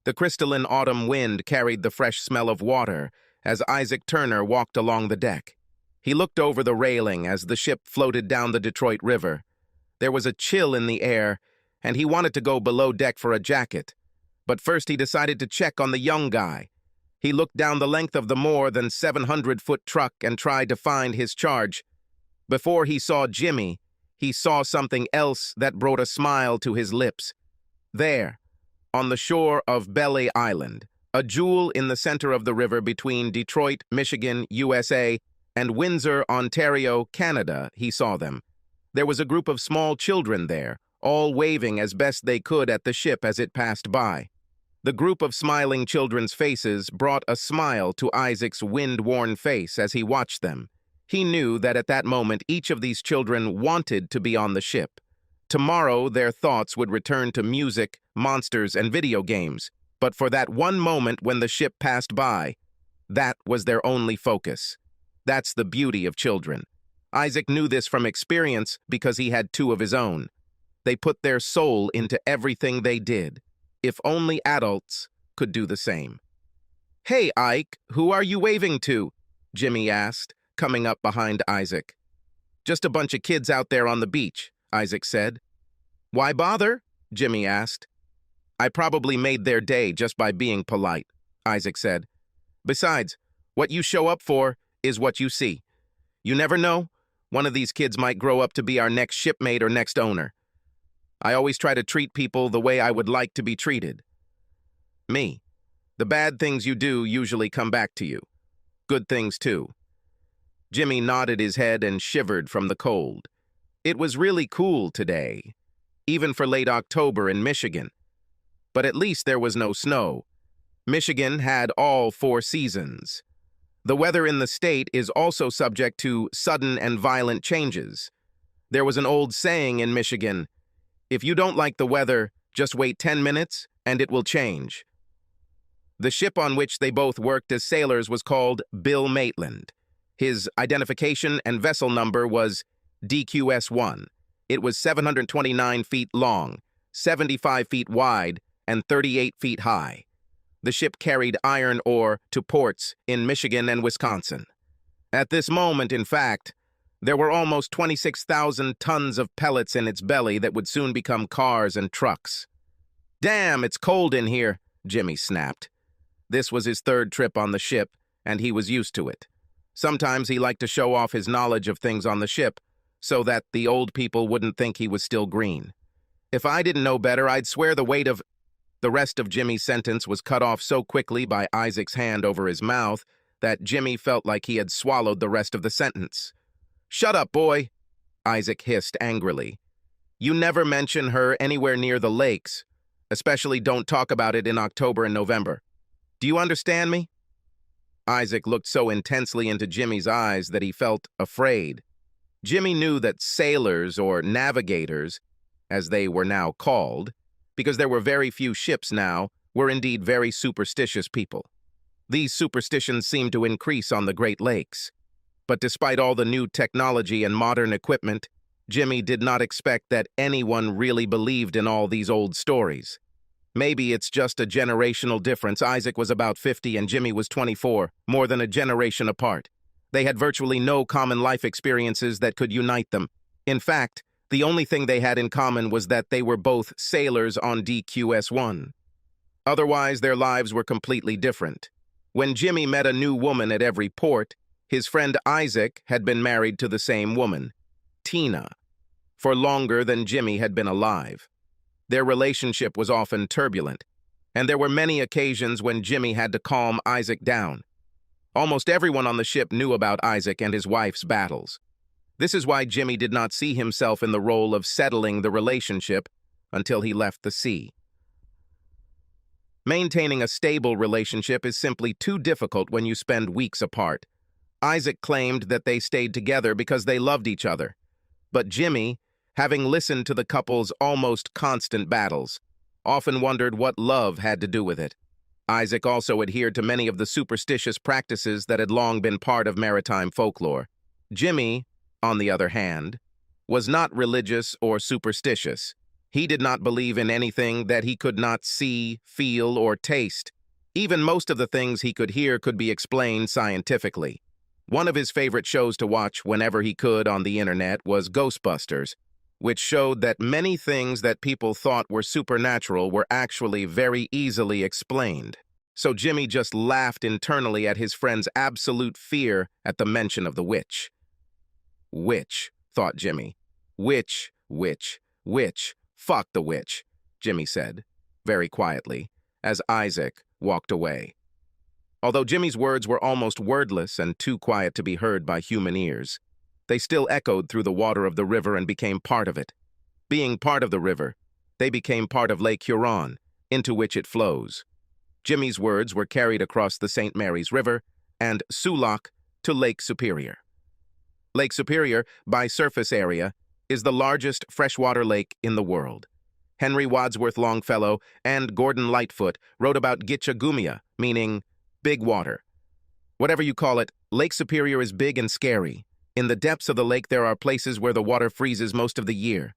The crystalline autumn wind carried the fresh smell of water as Isaac Turner walked along the deck. He looked over the railing as the ship floated down the Detroit River. There was a chill in the air, and he wanted to go below deck for a jacket. But first he decided to check on the young guy. He looked down the length of the more than 700-foot truck and tried to find his charge. Before he saw Jimmy, he saw something else that brought a smile to his lips. There, on the shore of Belly Island, a jewel in the center of the river between Detroit, Michigan, USA, and Windsor, Ontario, Canada, he saw them. There was a group of small children there, all waving as best they could at the ship as it passed by. The group of smiling children's faces brought a smile to Isaac's wind-worn face as he watched them. He knew that at that moment each of these children wanted to be on the ship. Tomorrow their thoughts would return to music, monsters, and video games. But for that one moment when the ship passed by, that was their only focus. That's the beauty of children. Isaac knew this from experience because he had two of his own. They put their soul into everything they did. If only adults could do the same. "Hey, Ike, who are you waving to?" Jimmy asked, coming up behind Isaac. "Just a bunch of kids out there on the beach," Isaac said. "Why bother?" Jimmy asked. "I probably made their day just by being polite," Isaac said. "Besides, what you show up for is what you see. You never know. One of these kids might grow up to be our next shipmate or next owner. I always try to treat people the way I would like to be treated. Me. The bad things you do usually come back to you. Good things, too." Jimmy nodded his head and shivered from the cold. It was really cool today, even for late October in Michigan. But at least there was no snow. Michigan had all 4 seasons. The weather in the state is also subject to sudden and violent changes. There was an old saying in Michigan, "If you don't like the weather, just wait 10 minutes and it will change." The ship on which they both worked as sailors was called Bill Maitland. His identification and vessel number was DQS-1. It was 729 feet long, 75 feet wide, and 38 feet high. The ship carried iron ore to ports in Michigan and Wisconsin. At this moment, in fact, there were almost 26,000 tons of pellets in its belly that would soon become cars and trucks. "Damn, it's cold in here," Jimmy snapped. This was his 3rd trip on the ship, and he was used to it. Sometimes he liked to show off his knowledge of things on the ship so that the old people wouldn't think he was still green. "If I didn't know better, I'd swear the weight of—" The rest of Jimmy's sentence was cut off so quickly by Isaac's hand over his mouth that Jimmy felt like he had swallowed the rest of the sentence. "Shut up, boy," Isaac hissed angrily. "You never mention her anywhere near the lakes. Especially don't talk about it in October and November. Do you understand me?" Isaac looked so intensely into Jimmy's eyes that he felt afraid. Jimmy knew that sailors, or navigators, as they were now called, because there were very few ships now, were indeed very superstitious people. These superstitions seemed to increase on the Great Lakes. But despite all the new technology and modern equipment, Jimmy did not expect that anyone really believed in all these old stories. Maybe it's just a generational difference. Isaac was about 50 and Jimmy was 24, more than a generation apart. They had virtually no common life experiences that could unite them. In fact, the only thing they had in common was that they were both sailors on DQS-1. Otherwise, their lives were completely different. When Jimmy met a new woman at every port, his friend Isaac had been married to the same woman, Tina, for longer than Jimmy had been alive. Their relationship was often turbulent, and there were many occasions when Jimmy had to calm Isaac down. Almost everyone on the ship knew about Isaac and his wife's battles. This is why Jimmy did not see himself in the role of settling the relationship until he left the sea. Maintaining a stable relationship is simply too difficult when you spend weeks apart. Isaac claimed that they stayed together because they loved each other. But Jimmy, having listened to the couple's almost constant battles, often wondered what love had to do with it. Isaac also adhered to many of the superstitious practices that had long been part of maritime folklore. Jimmy, on the other hand, was not religious or superstitious. He did not believe in anything that he could not see, feel, or taste. Even most of the things he could hear could be explained scientifically. One of his favorite shows to watch whenever he could on the internet was Ghostbusters, which showed that many things that people thought were supernatural were actually very easily explained. So Jimmy just laughed internally at his friend's absolute fear at the mention of the witch. Witch, thought Jimmy. Witch, witch, witch. Fuck the witch, Jimmy said, very quietly, as Isaac walked away. Although Jimmy's words were almost wordless and too quiet to be heard by human ears, they still echoed through the water of the river and became part of it. Being part of the river, they became part of Lake Huron, into which it flows. Jimmy's words were carried across the St. Mary's River and Sioux Loch to Lake Superior. Lake Superior, by surface area, is the largest freshwater lake in the world. Henry Wadsworth Longfellow and Gordon Lightfoot wrote about Gitchagumia, meaning big water. Whatever you call it, Lake Superior is big and scary. In the depths of the lake there are places where the water freezes most of the year.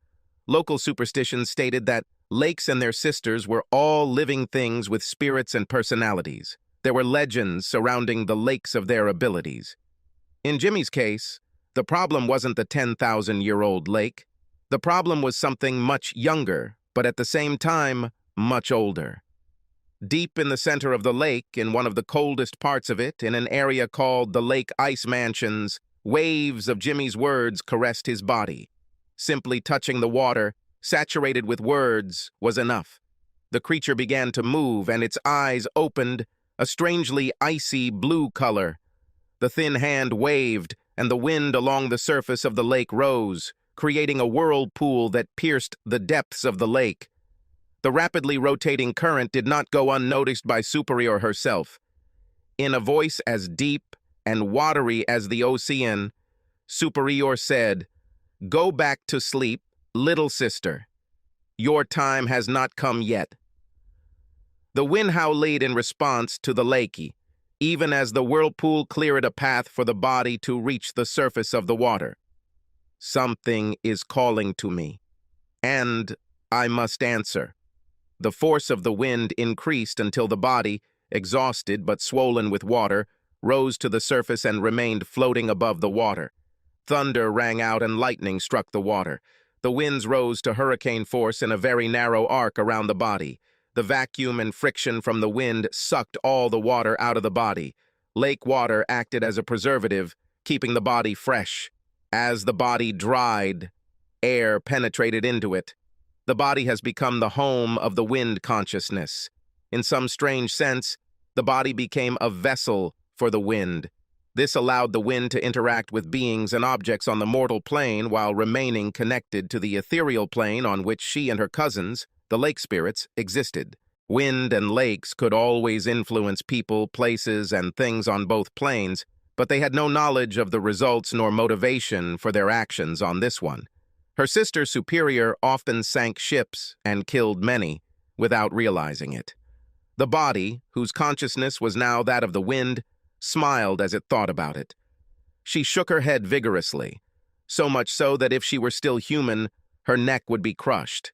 Local superstitions stated that lakes and their sisters were all living things with spirits and personalities. There were legends surrounding the lakes of their abilities. In Jimmy's case, the problem wasn't the 10,000-year-old lake. The problem was something much younger, but at the same time, much older. Deep in the center of the lake, in one of the coldest parts of it, in an area called the Lake Ice Mansions, waves of Jimmy's words caressed his body. Simply touching the water, saturated with words, was enough. The creature began to move, and its eyes opened, a strangely icy blue color. The thin hand waved, and the wind along the surface of the lake rose, creating a whirlpool that pierced the depths of the lake. The rapidly rotating current did not go unnoticed by Superior herself. In a voice as deep and watery as the ocean, Superior said, "Go back to sleep, little sister. Your time has not come yet." The wind howled in response to the lakey, even as the whirlpool cleared a path for the body to reach the surface of the water. Something is calling to me, and I must answer. The force of the wind increased until the body, exhausted but swollen with water, rose to the surface and remained floating above the water. Thunder rang out and lightning struck the water. The winds rose to hurricane force in a very narrow arc around the body. The vacuum and friction from the wind sucked all the water out of the body. Lake water acted as a preservative, keeping the body fresh. As the body dried, air penetrated into it. The body has become the home of the wind consciousness. In some strange sense, the body became a vessel for the wind. This allowed the wind to interact with beings and objects on the mortal plane while remaining connected to the ethereal plane on which she and her cousins, the lake spirits, existed. Wind and lakes could always influence people, places, and things on both planes, but they had no knowledge of the results nor motivation for their actions on this one. Her sister Superior often sank ships and killed many without realizing it. The body, whose consciousness was now that of the wind, smiled as it thought about it. She shook her head vigorously, so much so that if she were still human, her neck would be crushed.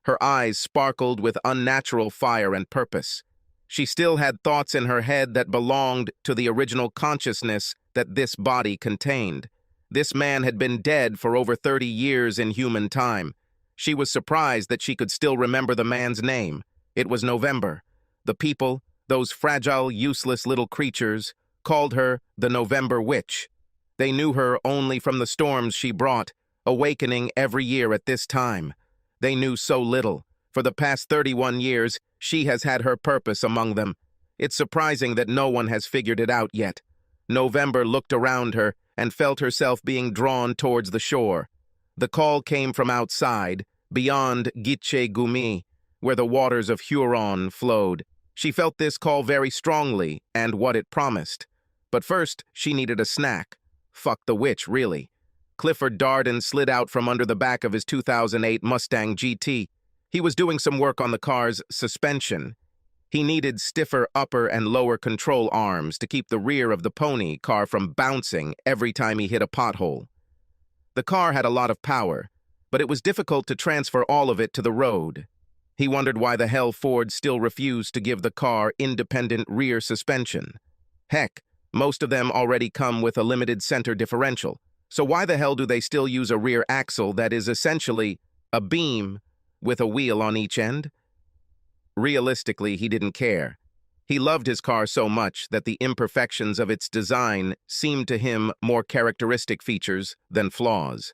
Her eyes sparkled with unnatural fire and purpose. She still had thoughts in her head that belonged to the original consciousness that this body contained. This man had been dead for over 30 years in human time. She was surprised that she could still remember the man's name. It was November. The people, those fragile, useless little creatures, called her the November Witch. They knew her only from the storms she brought, awakening every year at this time. They knew so little. For the past 31 years, she has had her purpose among them. It's surprising that no one has figured it out yet. November looked around her and felt herself being drawn towards the shore. The call came from outside, beyond Gitche-Gumee, where the waters of Huron flowed. She felt this call very strongly and what it promised. But first, she needed a snack. Fuck the witch, really. Clifford Darden slid out from under the back of his 2008 Mustang GT. He was doing some work on the car's suspension. He needed stiffer upper and lower control arms to keep the rear of the pony car from bouncing every time he hit a pothole. The car had a lot of power, but it was difficult to transfer all of it to the road. He wondered why the hell Ford still refused to give the car independent rear suspension. Heck, most of them already come with a limited center differential, so why the hell do they still use a rear axle that is essentially a beam with a wheel on each end? Realistically, he didn't care. He loved his car so much that the imperfections of its design seemed to him more characteristic features than flaws.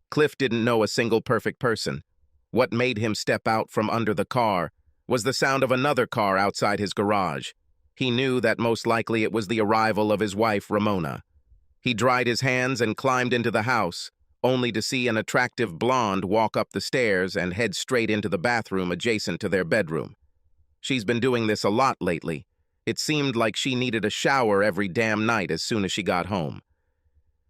Cliff didn't know a single perfect person. What made him step out from under the car was the sound of another car outside his garage. He knew that most likely it was the arrival of his wife, Ramona. He dried his hands and climbed into the house, only to see an attractive blonde walk up the stairs and head straight into the bathroom adjacent to their bedroom. She's been doing this a lot lately. It seemed like she needed a shower every damn night as soon as she got home.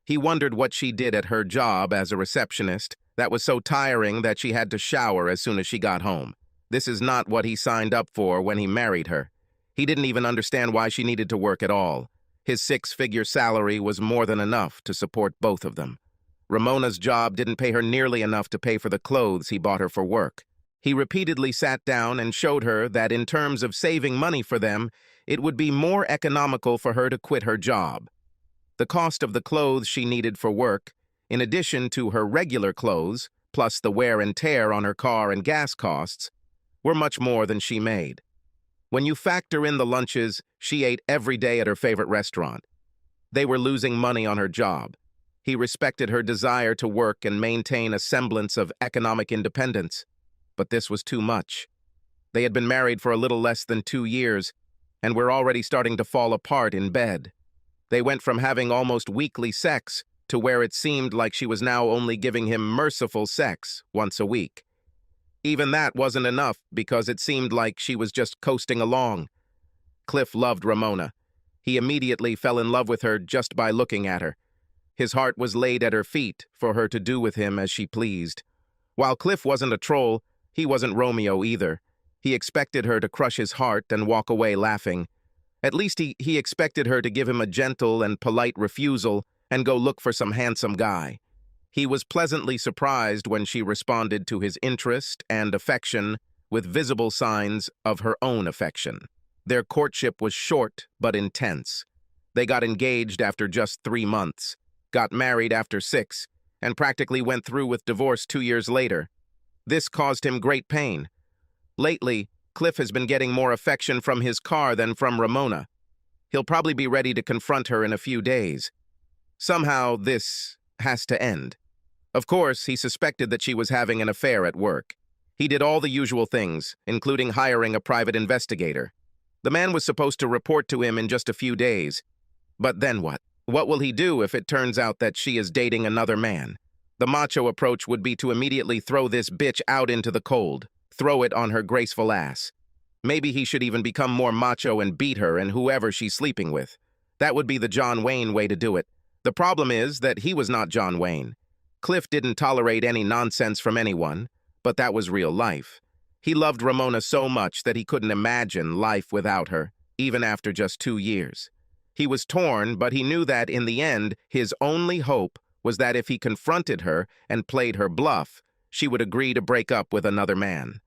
He wondered what she did at her job as a receptionist that was so tiring that she had to shower as soon as she got home. This is not what he signed up for when he married her. He didn't even understand why she needed to work at all. His six-figure salary was more than enough to support both of them. Ramona's job didn't pay her nearly enough to pay for the clothes he bought her for work. He repeatedly sat down and showed her that in terms of saving money for them, it would be more economical for her to quit her job. The cost of the clothes she needed for work, in addition to her regular clothes, plus the wear and tear on her car and gas costs, were much more than she made. When you factor in the lunches she ate every day at her favorite restaurant, they were losing money on her job. He respected her desire to work and maintain a semblance of economic independence, but this was too much. They had been married for a little less than 2 years, and were already starting to fall apart in bed. They went from having almost weekly sex to where it seemed like she was now only giving him merciful sex once a week. Even that wasn't enough because it seemed like she was just coasting along. Cliff loved Ramona. He immediately fell in love with her just by looking at her. His heart was laid at her feet for her to do with him as she pleased. While Cliff wasn't a troll, he wasn't Romeo either. He expected her to crush his heart and walk away laughing. At least he expected her to give him a gentle and polite refusal and go look for some handsome guy. He was pleasantly surprised when she responded to his interest and affection with visible signs of her own affection. Their courtship was short but intense. They got engaged after just 3 months, got married after 6, and practically went through with divorce 2 years later. This caused him great pain. Lately, Cliff has been getting more affection from his car than from Ramona. He'll probably be ready to confront her in a few days. Somehow, this has to end. Of course, he suspected that she was having an affair at work. He did all the usual things, including hiring a private investigator. The man was supposed to report to him in just a few days. But then what? What will he do if it turns out that she is dating another man? The macho approach would be to immediately throw this bitch out into the cold, throw it on her graceful ass. Maybe he should even become more macho and beat her and whoever she's sleeping with. That would be the John Wayne way to do it. The problem is that he was not John Wayne. Cliff didn't tolerate any nonsense from anyone, but that was real life. He loved Ramona so much that he couldn't imagine life without her, even after just 2 years. He was torn, but he knew that in the end, his only hope was that if he confronted her and played her bluff, she would agree to break up with another man.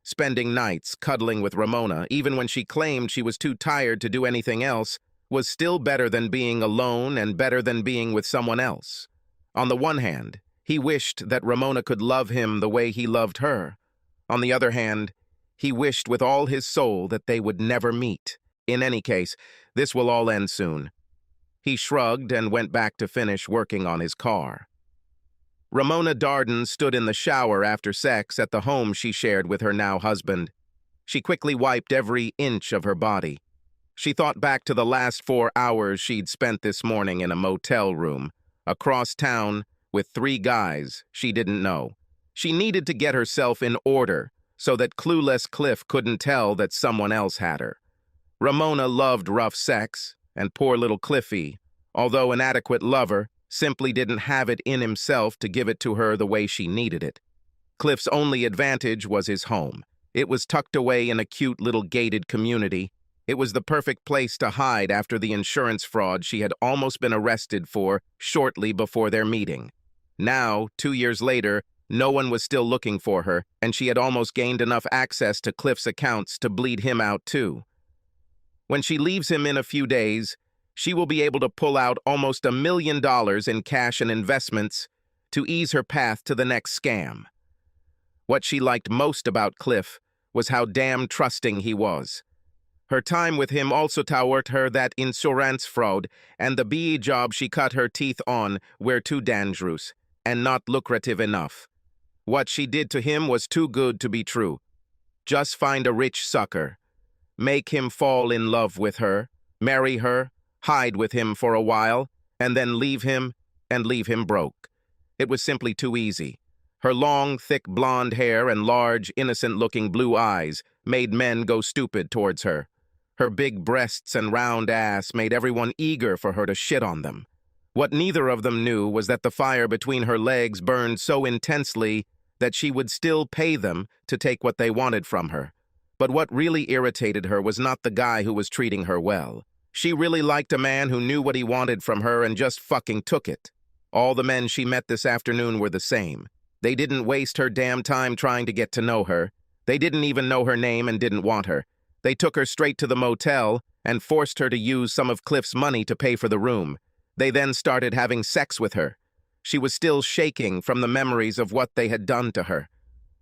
Spending nights cuddling with Ramona, even when she claimed she was too tired to do anything else, was still better than being alone and better than being with someone else. On the one hand, he wished that Ramona could love him the way he loved her. On the other hand, he wished with all his soul that they would never meet. In any case, this will all end soon. He shrugged and went back to finish working on his car. Ramona Darden stood in the shower after sex at the home she shared with her now husband. She quickly wiped every inch of her body. She thought back to the last 4 hours she'd spent this morning in a motel room, across town, with 3 guys she didn't know. She needed to get herself in order so that clueless Cliff couldn't tell that someone else had her. Ramona loved rough sex, and poor little Cliffy, although an adequate lover, simply didn't have it in himself to give it to her the way she needed it. Cliff's only advantage was his home. It was tucked away in a cute little gated community. It was the perfect place to hide after the insurance fraud she had almost been arrested for shortly before their meeting. Now, 2 years later, No one was still looking for her, and she had almost gained enough access to Cliff's accounts to bleed him out too. When she leaves him in a few days, she will be able to pull out almost $1 million in cash and investments to ease her path to the next scam. What she liked most about Cliff was how damn trusting he was. Her time with him also taught her that insurance fraud and the BE job she cut her teeth on were too dangerous and not lucrative enough. What she did to him was too good to be true. Just find a rich sucker, make him fall in love with her, marry her, hide with him for a while, and then leave him broke. It was simply too easy. Her long, thick blonde hair and large, innocent-looking blue eyes made men go stupid towards her. Her big breasts and round ass made everyone eager for her to shit on them. What neither of them knew was that the fire between her legs burned so intensely that she would still pay them to take what they wanted from her. But what really irritated her was not the guy who was treating her well. She really liked a man who knew what he wanted from her and just fucking took it. All the men she met this afternoon were the same. They didn't waste her damn time trying to get to know her. They didn't even know her name and didn't want her. They took her straight to the motel and forced her to use some of Cliff's money to pay for the room. They then started having sex with her. She was still shaking from the memories of what they had done to her.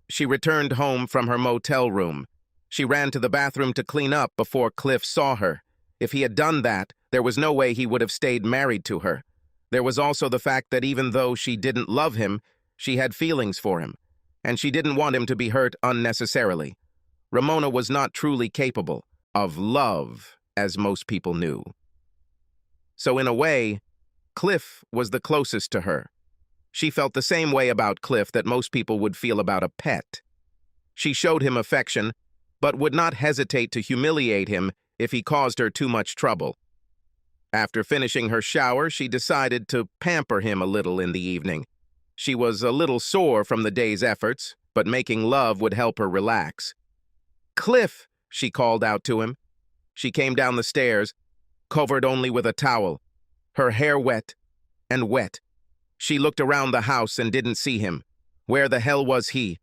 She returned home from her motel room. She ran to the bathroom to clean up before Cliff saw her. If he had done that, there was no way he would have stayed married to her. There was also the fact that even though she didn't love him, she had feelings for him, and she didn't want him to be hurt unnecessarily. Ramona was not truly capable of love, as most people knew. So in a way, Cliff was the closest to her. She felt the same way about Cliff that most people would feel about a pet. She showed him affection, but would not hesitate to humiliate him if he caused her too much trouble. After finishing her shower, she decided to pamper him a little in the evening. She was a little sore from the day's efforts, but making love would help her relax. "Cliff," she called out to him. She came down the stairs, covered only with a towel, her hair wet and wet. She looked around the house and didn't see him. Where the hell was he?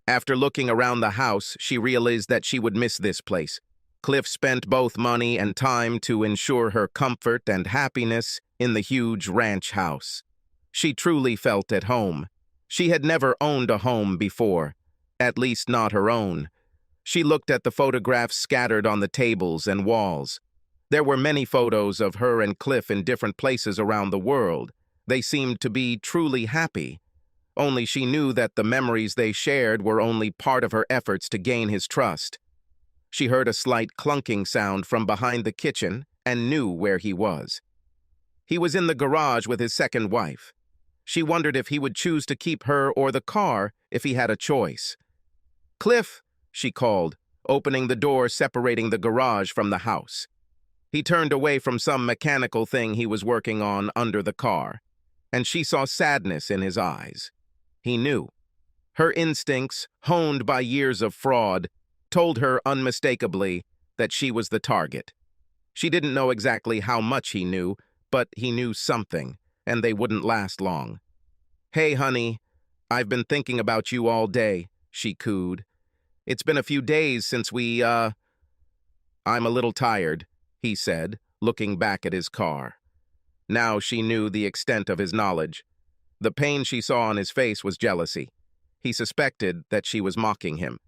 After looking around the house, she realized that she would miss this place. Cliff spent both money and time to ensure her comfort and happiness in the huge ranch house. She truly felt at home. She had never owned a home before, at least not her own. She looked at the photographs scattered on the tables and walls. There were many photos of her and Cliff in different places around the world. They seemed to be truly happy. Only she knew that the memories they shared were only part of her efforts to gain his trust. She heard a slight clunking sound from behind the kitchen and knew where he was. He was in the garage with his second wife. She wondered if he would choose to keep her or the car if he had a choice. "Cliff," she called, opening the door separating the garage from the house. He turned away from some mechanical thing he was working on under the car, and she saw sadness in his eyes. He knew. Her instincts, honed by years of fraud, told her unmistakably that she was the target. She didn't know exactly how much he knew, but he knew something, and they wouldn't last long. "Hey, honey, I've been thinking about you all day," she cooed. "It's been a few days since I'm a little tired," he said, looking back at his car. Now she knew the extent of his knowledge. The pain she saw on his face was jealousy. He suspected that she was mocking him.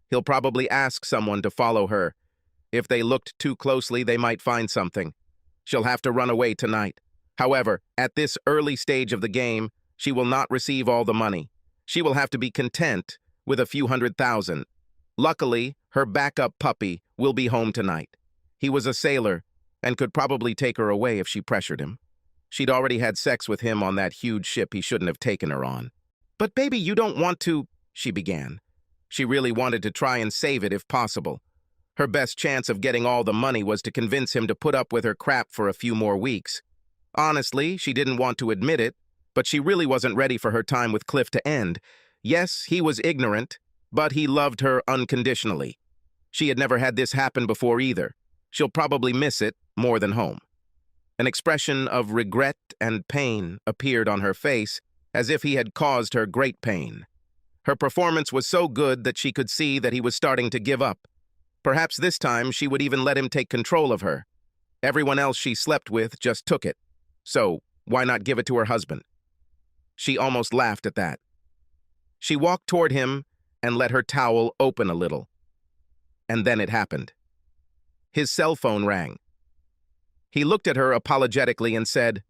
He'll probably ask someone to follow her. If they looked too closely, they might find something. She'll have to run away tonight. However, at this early stage of the game, she will not receive all the money. She will have to be content with a few $100,000. Luckily, her backup puppy will be home tonight. He was a sailor and could probably take her away if she pressured him. She'd already had sex with him on that huge ship he shouldn't have taken her on. "But baby, you don't want to," she began. She really wanted to try and save it if possible. Her best chance of getting all the money was to convince him to put up with her crap for a few more weeks. Honestly, she didn't want to admit it, but she really wasn't ready for her time with Cliff to end. Yes, he was ignorant, but he loved her unconditionally. She had never had this happen before either. She'll probably miss it more than home. An expression of regret and pain appeared on her face as if he had caused her great pain. Her performance was so good that she could see that he was starting to give up. Perhaps this time she would even let him take control of her. Everyone else she slept with just took it. So, why not give it to her husband? She almost laughed at that. She walked toward him and let her towel open a little. And then it happened. His cell phone rang. He looked at her apologetically and said,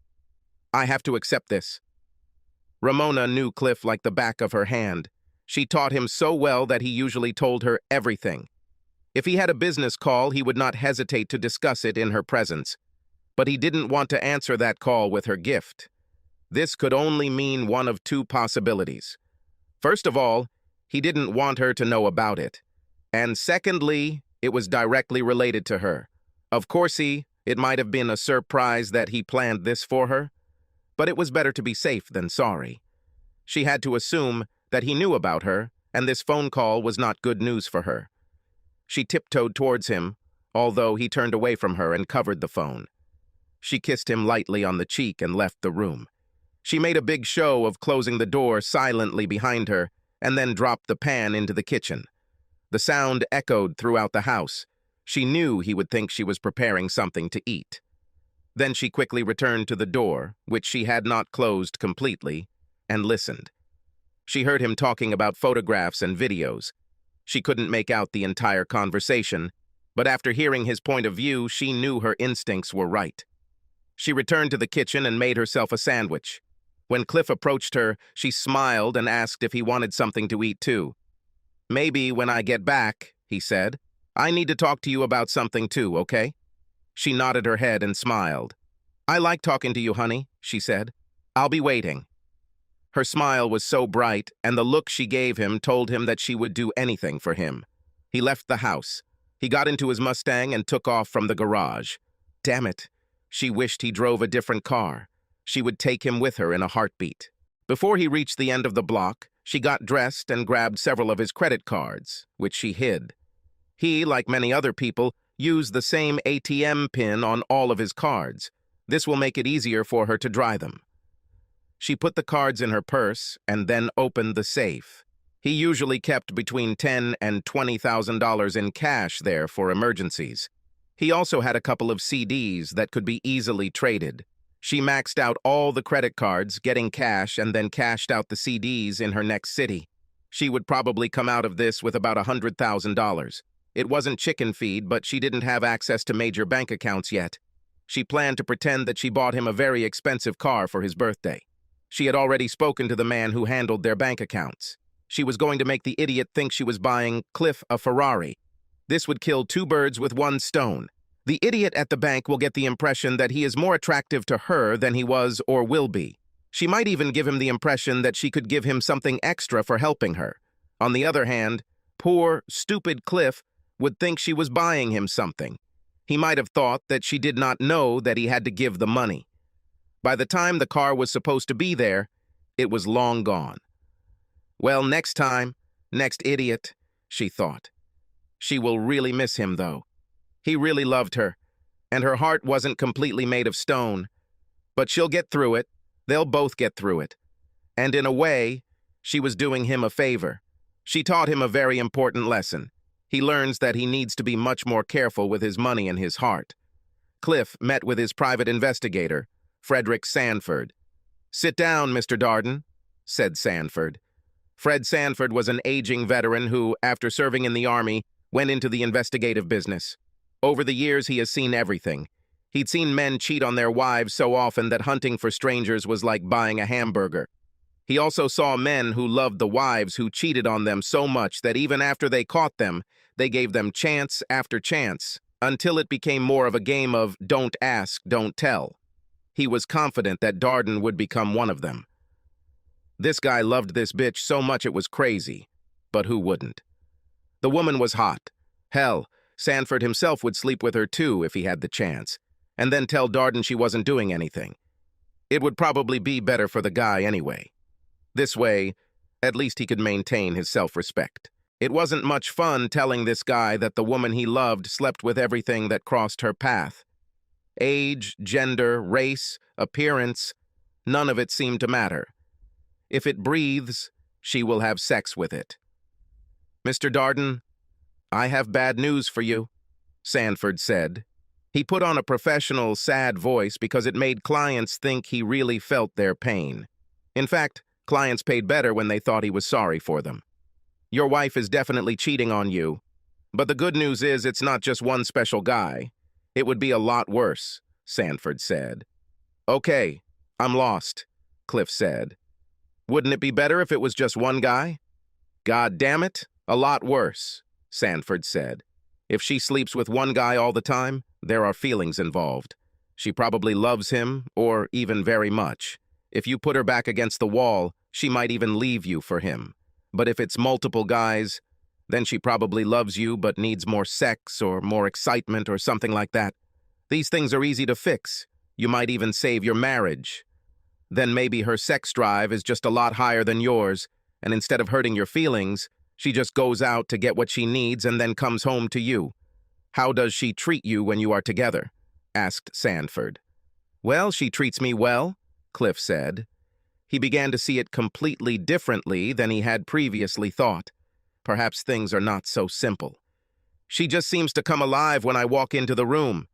"I have to accept this." Ramona knew Cliff like the back of her hand. She taught him so well that he usually told her everything. If he had a business call, he would not hesitate to discuss it in her presence. But he didn't want to answer that call with her gift. This could only mean one of two possibilities. First of all, he didn't want her to know about it. And secondly, it was directly related to her. Of course, it might have been a surprise that he planned this for her, but it was better to be safe than sorry. She had to assume that he knew about her, and this phone call was not good news for her. She tiptoed towards him, although he turned away from her and covered the phone. She kissed him lightly on the cheek and left the room. She made a big show of closing the door silently behind her and then dropped the pan into the kitchen. The sound echoed throughout the house. She knew he would think she was preparing something to eat. Then she quickly returned to the door, which she had not closed completely, and listened. She heard him talking about photographs and videos. She couldn't make out the entire conversation, but after hearing his point of view, she knew her instincts were right. She returned to the kitchen and made herself a sandwich. When Cliff approached her, she smiled and asked if he wanted something to eat too. "Maybe when I get back," he said. "I need to talk to you about something too, okay?" She nodded her head and smiled. "I like talking to you, honey," she said. "I'll be waiting." Her smile was so bright, and the look she gave him told him that she would do anything for him. He left the house. He got into his Mustang and took off from the garage. Damn it. She wished he drove a different car. She would take him with her in a heartbeat. Before he reached the end of the block, she got dressed and grabbed several of his credit cards, which she hid. He, like many other people, used the same ATM pin on all of his cards. This will make it easier for her to dry them. She put the cards in her purse and then opened the safe. He usually kept between $10,000 and $20,000 in cash there for emergencies. He also had a couple of CDs that could be easily traded. She maxed out all the credit cards, getting cash, and then cashed out the CDs in her next city. She would probably come out of this with about $100,000. It wasn't chicken feed, but she didn't have access to major bank accounts yet. She planned to pretend that she bought him a very expensive car for his birthday. She had already spoken to the man who handled their bank accounts. She was going to make the idiot think she was buying Cliff a Ferrari. This would kill two birds with one stone. The idiot at the bank will get the impression that he is more attractive to her than he was or will be. She might even give him the impression that she could give him something extra for helping her. On the other hand, poor, stupid Cliff would think she was buying him something. He might have thought that she did not know that he had to give the money. By the time the car was supposed to be there, it was long gone. Well, next time, next idiot, she thought. She will really miss him, though. He really loved her, and her heart wasn't completely made of stone. But she'll get through it. They'll both get through it. And in a way, she was doing him a favor. She taught him a very important lesson. He learns that he needs to be much more careful with his money and his heart. Cliff met with his private investigator, Frederick Sanford. "Sit down, Mr. Darden," said Sanford. Fred Sanford was an aging veteran who, after serving in the Army, went into the investigative business. Over the years, he has seen everything. He'd seen men cheat on their wives so often that hunting for strangers was like buying a hamburger. He also saw men who loved the wives who cheated on them so much that even after they caught them, they gave them chance after chance, until it became more of a game of don't ask, don't tell. He was confident that Darden would become one of them. This guy loved this bitch so much it was crazy, but who wouldn't? The woman was hot. Hell, Sanford himself would sleep with her too if he had the chance, and then tell Darden she wasn't doing anything. It would probably be better for the guy anyway. This way, at least he could maintain his self-respect. It wasn't much fun telling this guy that the woman he loved slept with everything that crossed her path. Age, gender, race, appearance, none of it seemed to matter. If it breathes, she will have sex with it. Mr. Darden, I have bad news for you, Sanford said. He put on a professional, sad voice because it made clients think he really felt their pain. In fact, clients paid better when they thought he was sorry for them. Your wife is definitely cheating on you, but the good news is it's not just one special guy. It would be a lot worse, Sanford said. Okay, I'm lost, Cliff said. Wouldn't it be better if it was just one guy? God damn it, a lot worse, Sanford said. If she sleeps with one guy all the time, there are feelings involved. She probably loves him, or even very much. If you put her back against the wall, she might even leave you for him. But if it's multiple guys, then she probably loves you but needs more sex or more excitement or something like that. These things are easy to fix. You might even save your marriage. Then maybe her sex drive is just a lot higher than yours, and instead of hurting your feelings, she just goes out to get what she needs and then comes home to you. How does she treat you when you are together? Asked Sanford. Well, she treats me well, Cliff said. He began to see it completely differently than he had previously thought. Perhaps things are not so simple. She just seems to come alive when I walk into the room.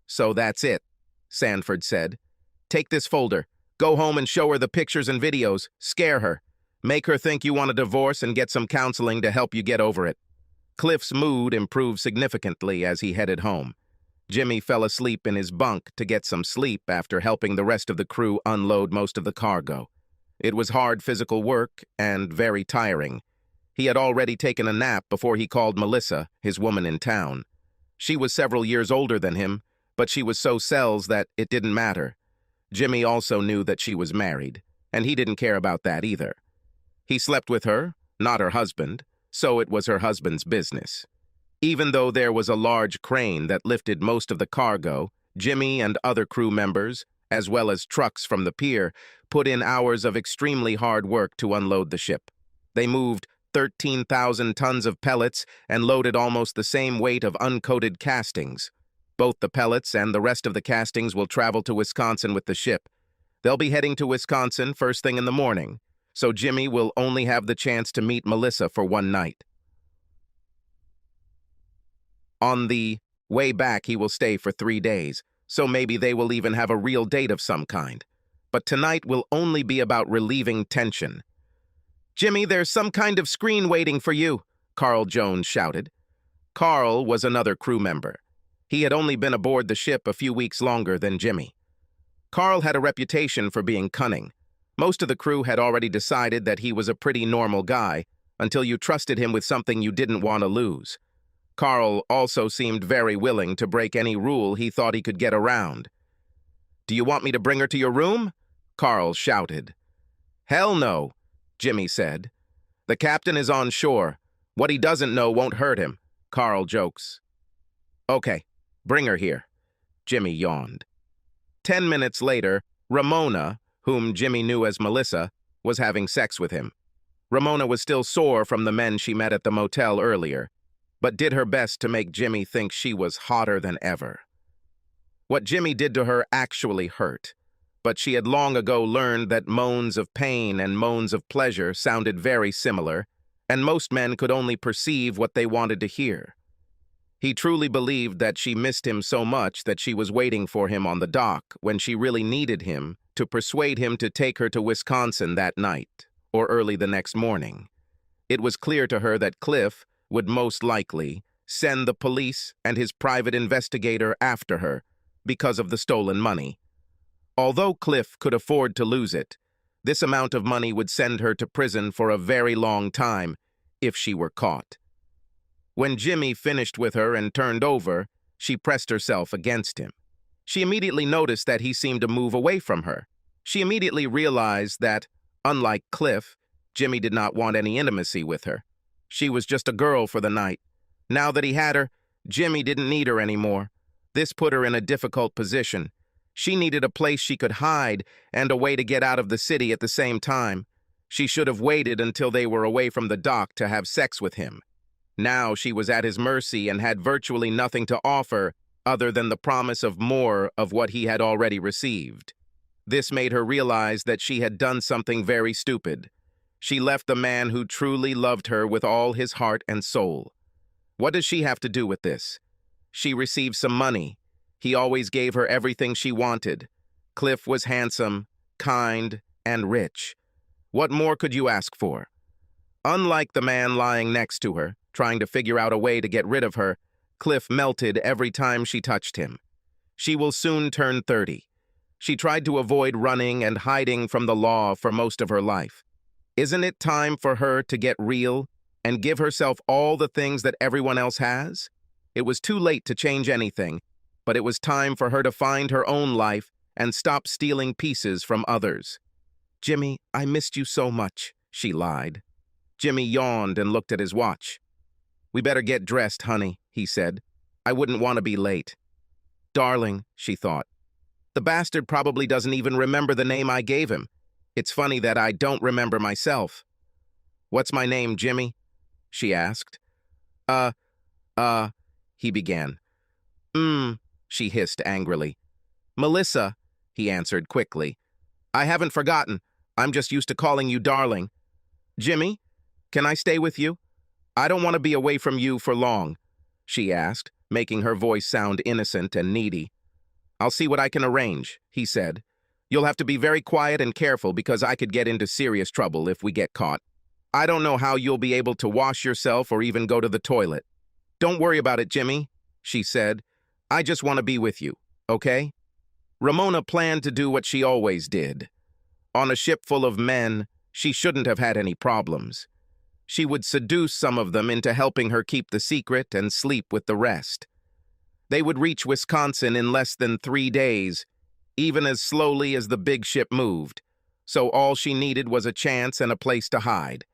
So that's it, Sanford said. Take this folder. Go home and show her the pictures and videos. Scare her. Make her think you want a divorce and get some counseling to help you get over it. Cliff's mood improved significantly as he headed home. Jimmy fell asleep in his bunk to get some sleep after helping the rest of the crew unload most of the cargo. It was hard physical work and very tiring. He had already taken a nap before he called Melissa, his woman in town. She was several years older than him, but she was so sells that it didn't matter. Jimmy also knew that she was married, and he didn't care about that either. He slept with her, not her husband, so it was her husband's business. Even though there was a large crane that lifted most of the cargo, Jimmy and other crew members, as well as trucks from the pier, put in hours of extremely hard work to unload the ship. They moved 13,000 tons of pellets and loaded almost the same weight of uncoated castings. Both the pellets and the rest of the castings will travel to Wisconsin with the ship. They'll be heading to Wisconsin first thing in the morning, so Jimmy will only have the chance to meet Melissa for one night. On the way back, he will stay for 3 days, so maybe they will even have a real date of some kind. But tonight will only be about relieving tension. Jimmy, there's some kind of screen waiting for you, Carl Jones shouted. Carl was another crew member. He had only been aboard the ship a few weeks longer than Jimmy. Carl had a reputation for being cunning. Most of the crew had already decided that he was a pretty normal guy until you trusted him with something you didn't want to lose. Carl also seemed very willing to break any rule he thought he could get around. Do you want me to bring her to your room? Carl shouted. Hell no, Jimmy said. The captain is on shore. What he doesn't know won't hurt him, Carl jokes. Okay, bring her here, Jimmy yawned. 10 minutes later, Ramona, whom Jimmy knew as Melissa, was having sex with him. Ramona was still sore from the men she met at the motel earlier, but did her best to make Jimmy think she was hotter than ever. What Jimmy did to her actually hurt, but she had long ago learned that moans of pain and moans of pleasure sounded very similar, and most men could only perceive what they wanted to hear. He truly believed that she missed him so much that she was waiting for him on the dock when she really needed him to persuade him to take her to Wisconsin that night, or early the next morning. It was clear to her that Cliff would most likely send the police and his private investigator after her because of the stolen money. Although Cliff could afford to lose it, this amount of money would send her to prison for a very long time if she were caught. When Jimmy finished with her and turned over, she pressed herself against him. She immediately noticed that he seemed to move away from her. She immediately realized that, unlike Cliff, Jimmy did not want any intimacy with her. She was just a girl for the night. Now that he had her, Jimmy didn't need her anymore. This put her in a difficult position. She needed a place she could hide and a way to get out of the city at the same time. She should have waited until they were away from the dock to have sex with him. Now she was at his mercy and had virtually nothing to offer other than the promise of more of what he had already received. This made her realize that she had done something very stupid. She left the man who truly loved her with all his heart and soul. What does she have to do with this? She received some money. He always gave her everything she wanted. Cliff was handsome, kind, and rich. What more could you ask for? Unlike the man lying next to her, trying to figure out a way to get rid of her, Cliff melted every time she touched him. She will soon turn 30. She tried to avoid running and hiding from the law for most of her life. Isn't it time for her to get real and give herself all the things that everyone else has? It was too late to change anything, but it was time for her to find her own life and stop stealing pieces from others. "Jimmy, I missed you so much," she lied. Jimmy yawned and looked at his watch. "We better get dressed, honey," he said. "I wouldn't want to be late." "Darling," she thought. "The bastard probably doesn't even remember the name I gave him. It's funny that I don't remember myself." "What's my name, Jimmy?" she asked. He began. She hissed angrily. "Melissa," he answered quickly. "I haven't forgotten. I'm just used to calling you darling." "Jimmy, can I stay with you? I don't want to be away from you for long," she asked, making her voice sound innocent and needy. "I'll see what I can arrange," he said. "You'll have to be very quiet and careful because I could get into serious trouble if we get caught. I don't know how you'll be able to wash yourself or even go to the toilet." "Don't worry about it, Jimmy," she said. "I just want to be with you, okay?" Ramona planned to do what she always did. On a ship full of men, she shouldn't have had any problems. She would seduce some of them into helping her keep the secret and sleep with the rest. They would reach Wisconsin in less than 3 days, even as slowly as the big ship moved, so all she needed was a chance and a place to hide.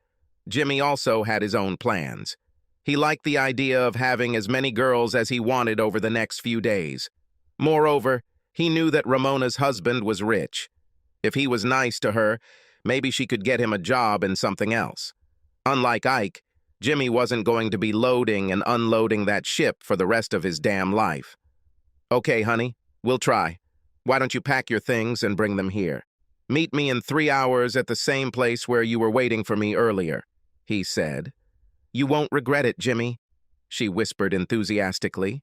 Jimmy also had his own plans. He liked the idea of having as many girls as he wanted over the next few days. Moreover, he knew that Ramona's husband was rich. If he was nice to her, maybe she could get him a job in something else. Unlike Ike, Jimmy wasn't going to be loading and unloading that ship for the rest of his damn life. "Okay, honey, we'll try. Why don't you pack your things and bring them here? Meet me in 3 hours at the same place where you were waiting for me earlier," he said. "You won't regret it, Jimmy," she whispered enthusiastically.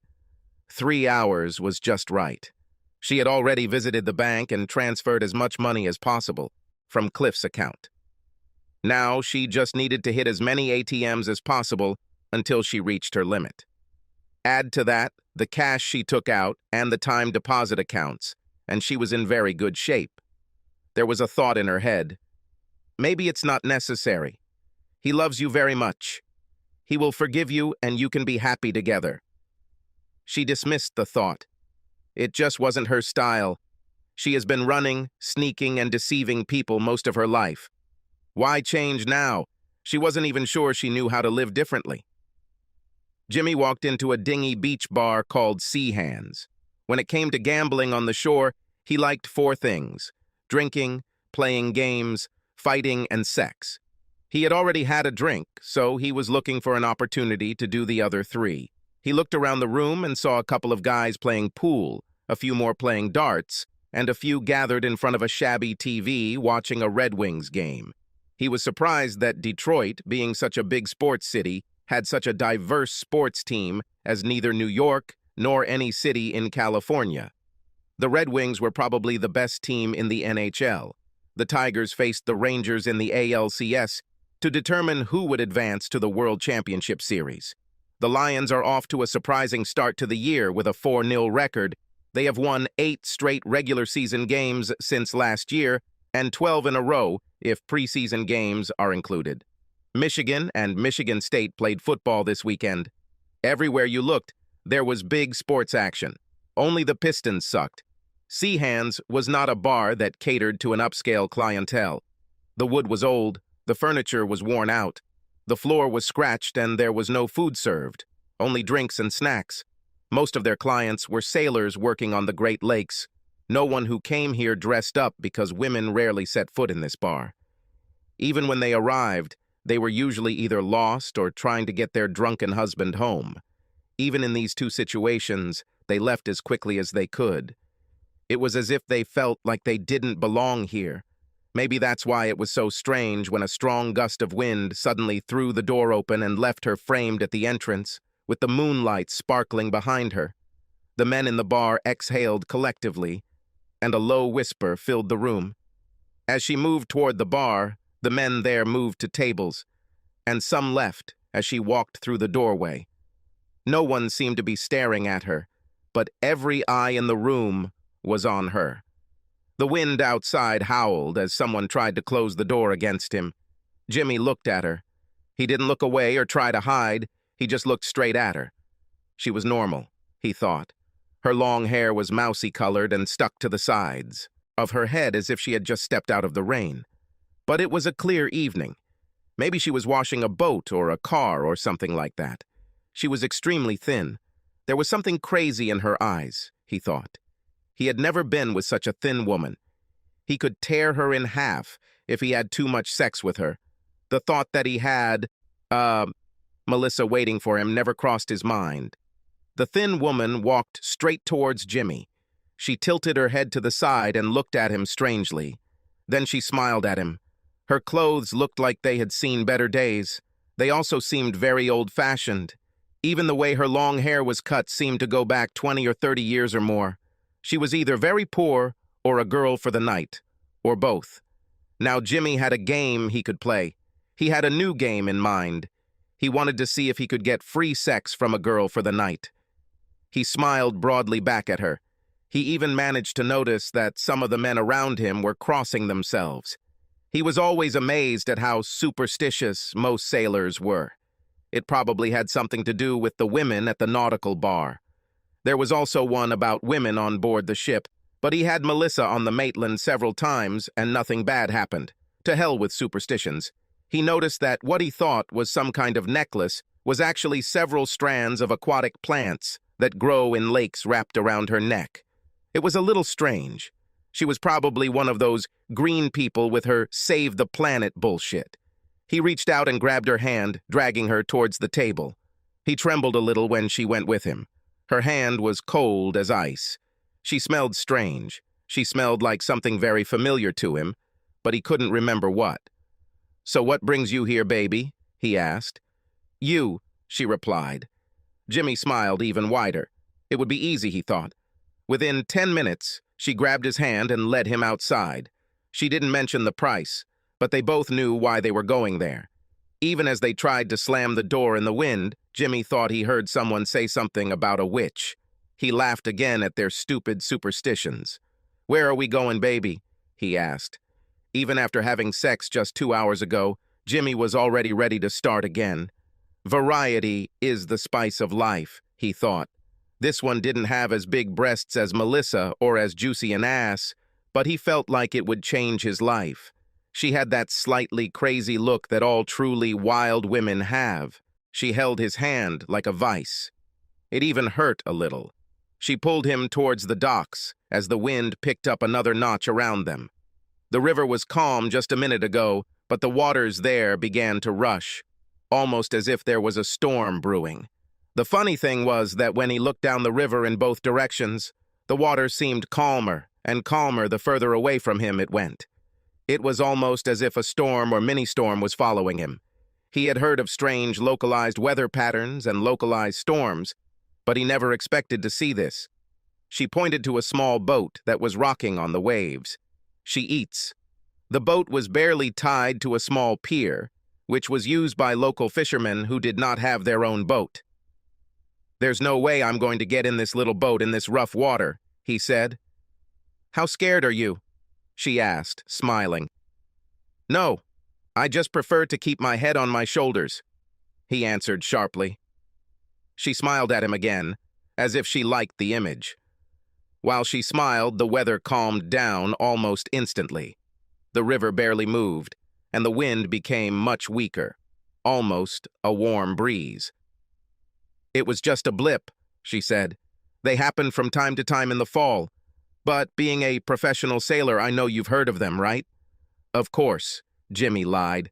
3 hours was just right. She had already visited the bank and transferred as much money as possible from Cliff's account. Now she just needed to hit as many ATMs as possible until she reached her limit. Add to that the cash she took out and the time deposit accounts, and she was in very good shape. There was a thought in her head. Maybe it's not necessary. He loves you very much. He will forgive you and you can be happy together. She dismissed the thought. It just wasn't her style. She has been running, sneaking, and deceiving people most of her life. Why change now? She wasn't even sure she knew how to live differently. Jimmy walked into a dingy beach bar called Sea Hands. When it came to gambling on the shore, he liked 4 things: drinking, playing games, fighting, and sex. He had already had a drink, so he was looking for an opportunity to do the other 3. He looked around the room and saw a couple of guys playing pool, a few more playing darts, and a few gathered in front of a shabby TV watching a Red Wings game. He was surprised that Detroit, being such a big sports city, had such a diverse sports team as neither New York nor any city in California. The Red Wings were probably the best team in the NHL. The Tigers faced the Rangers in the ALCS to determine who would advance to the World Championship Series. The Lions are off to a surprising start to the year with a 4-0 record. They have won 8 straight regular season games since last year, and 12 in a row if preseason games are included. Michigan and Michigan State played football this weekend. Everywhere you looked, there was big sports action. Only the Pistons sucked. Sea Hands was not a bar that catered to an upscale clientele. The wood was old, the furniture was worn out, the floor was scratched, and there was no food served, only drinks and snacks. Most of their clients were sailors working on the Great Lakes. No one who came here dressed up because women rarely set foot in this bar. Even when they arrived, they were usually either lost or trying to get their drunken husband home. Even in these 2 situations, they left as quickly as they could. It was as if they felt like they didn't belong here. Maybe that's why it was so strange when a strong gust of wind suddenly threw the door open and left her framed at the entrance, with the moonlight sparkling behind her. The men in the bar exhaled collectively, and a low whisper filled the room. As she moved toward the bar, the men there moved to tables, and some left as she walked through the doorway. No one seemed to be staring at her, but every eye in the room was on her. The wind outside howled as someone tried to close the door against him. Jimmy looked at her. He didn't look away or try to hide, he just looked straight at her. She was normal, he thought. Her long hair was mousy-colored and stuck to the sides of her head as if she had just stepped out of the rain. But it was a clear evening. Maybe she was washing a boat or a car or something like that. She was extremely thin. There was something crazy in her eyes, he thought. He had never been with such a thin woman. He could tear her in half if he had too much sex with her. The thought that he had, Melissa waiting for him never crossed his mind. The thin woman walked straight towards Jimmy. She tilted her head to the side and looked at him strangely. Then she smiled at him. Her clothes looked like they had seen better days. They also seemed very old-fashioned. Even the way her long hair was cut seemed to go back 20 or 30 years or more. She was either very poor or a girl for the night, or both. Now Jimmy had a game he could play. He had a new game in mind. He wanted to see if he could get free sex from a girl for the night. He smiled broadly back at her. He even managed to notice that some of the men around him were crossing themselves. He was always amazed at how superstitious most sailors were. It probably had something to do with the women at the nautical bar. There was also one about women on board the ship, but he had Melissa on the Maitland several times and nothing bad happened. To hell with superstitions. He noticed that what he thought was some kind of necklace was actually several strands of aquatic plants that grow in lakes wrapped around her neck. It was a little strange. She was probably one of those green people with her save the planet bullshit. He reached out and grabbed her hand, dragging her towards the table. He trembled a little when she went with him. Her hand was cold as ice. She smelled strange. She smelled like something very familiar to him, but he couldn't remember what. "So what brings you here, baby?" he asked. "You," she replied. Jimmy smiled even wider. It would be easy, he thought. Within 10 minutes, she grabbed his hand and led him outside. She didn't mention the price, but they both knew why they were going there. Even as they tried to slam the door in the wind, Jimmy thought he heard someone say something about a witch. He laughed again at their stupid superstitions. "Where are we going, baby?" he asked. Even after having sex just 2 hours ago, Jimmy was already ready to start again. Variety is the spice of life, he thought. This one didn't have as big breasts as Melissa or as juicy an ass, but he felt like it would change his life. She had that slightly crazy look that all truly wild women have. She held his hand like a vice. It even hurt a little. She pulled him towards the docks as the wind picked up another notch around them. The river was calm just a minute ago, but the waters there began to rush, almost as if there was a storm brewing. The funny thing was that when he looked down the river in both directions, the water seemed calmer and calmer the further away from him it went. It was almost as if a storm or mini-storm was following him. He had heard of strange localized weather patterns and localized storms, but he never expected to see this. She pointed to a small boat that was rocking on the waves. "She eats." The boat was barely tied to a small pier, which was used by local fishermen who did not have their own boat. "There's no way I'm going to get in this little boat in this rough water," he said. "How scared are you?" she asked, smiling. "No, I just prefer to keep my head on my shoulders," he answered sharply. She smiled at him again, as if she liked the image. While she smiled, the weather calmed down almost instantly. The river barely moved, and the wind became much weaker, almost a warm breeze. "It was just a blip," she said. "They happen from time to time in the fall. But being a professional sailor, I know you've heard of them, right?" "Of course," Jimmy lied.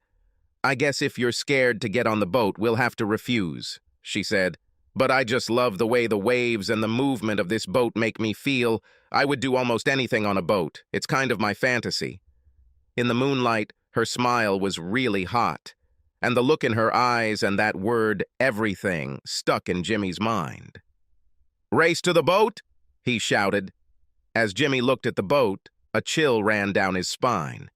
"I guess if you're scared to get on the boat, we'll have to refuse," she said. But I just love the way the waves and the movement of this boat make me feel. I would do almost anything on a boat. It's kind of my fantasy. In the moonlight, her smile was really hot, and the look in her eyes and that word, everything, stuck in Jimmy's mind. "Race to the boat?" he shouted. As Jimmy looked at the boat, a chill ran down his spine.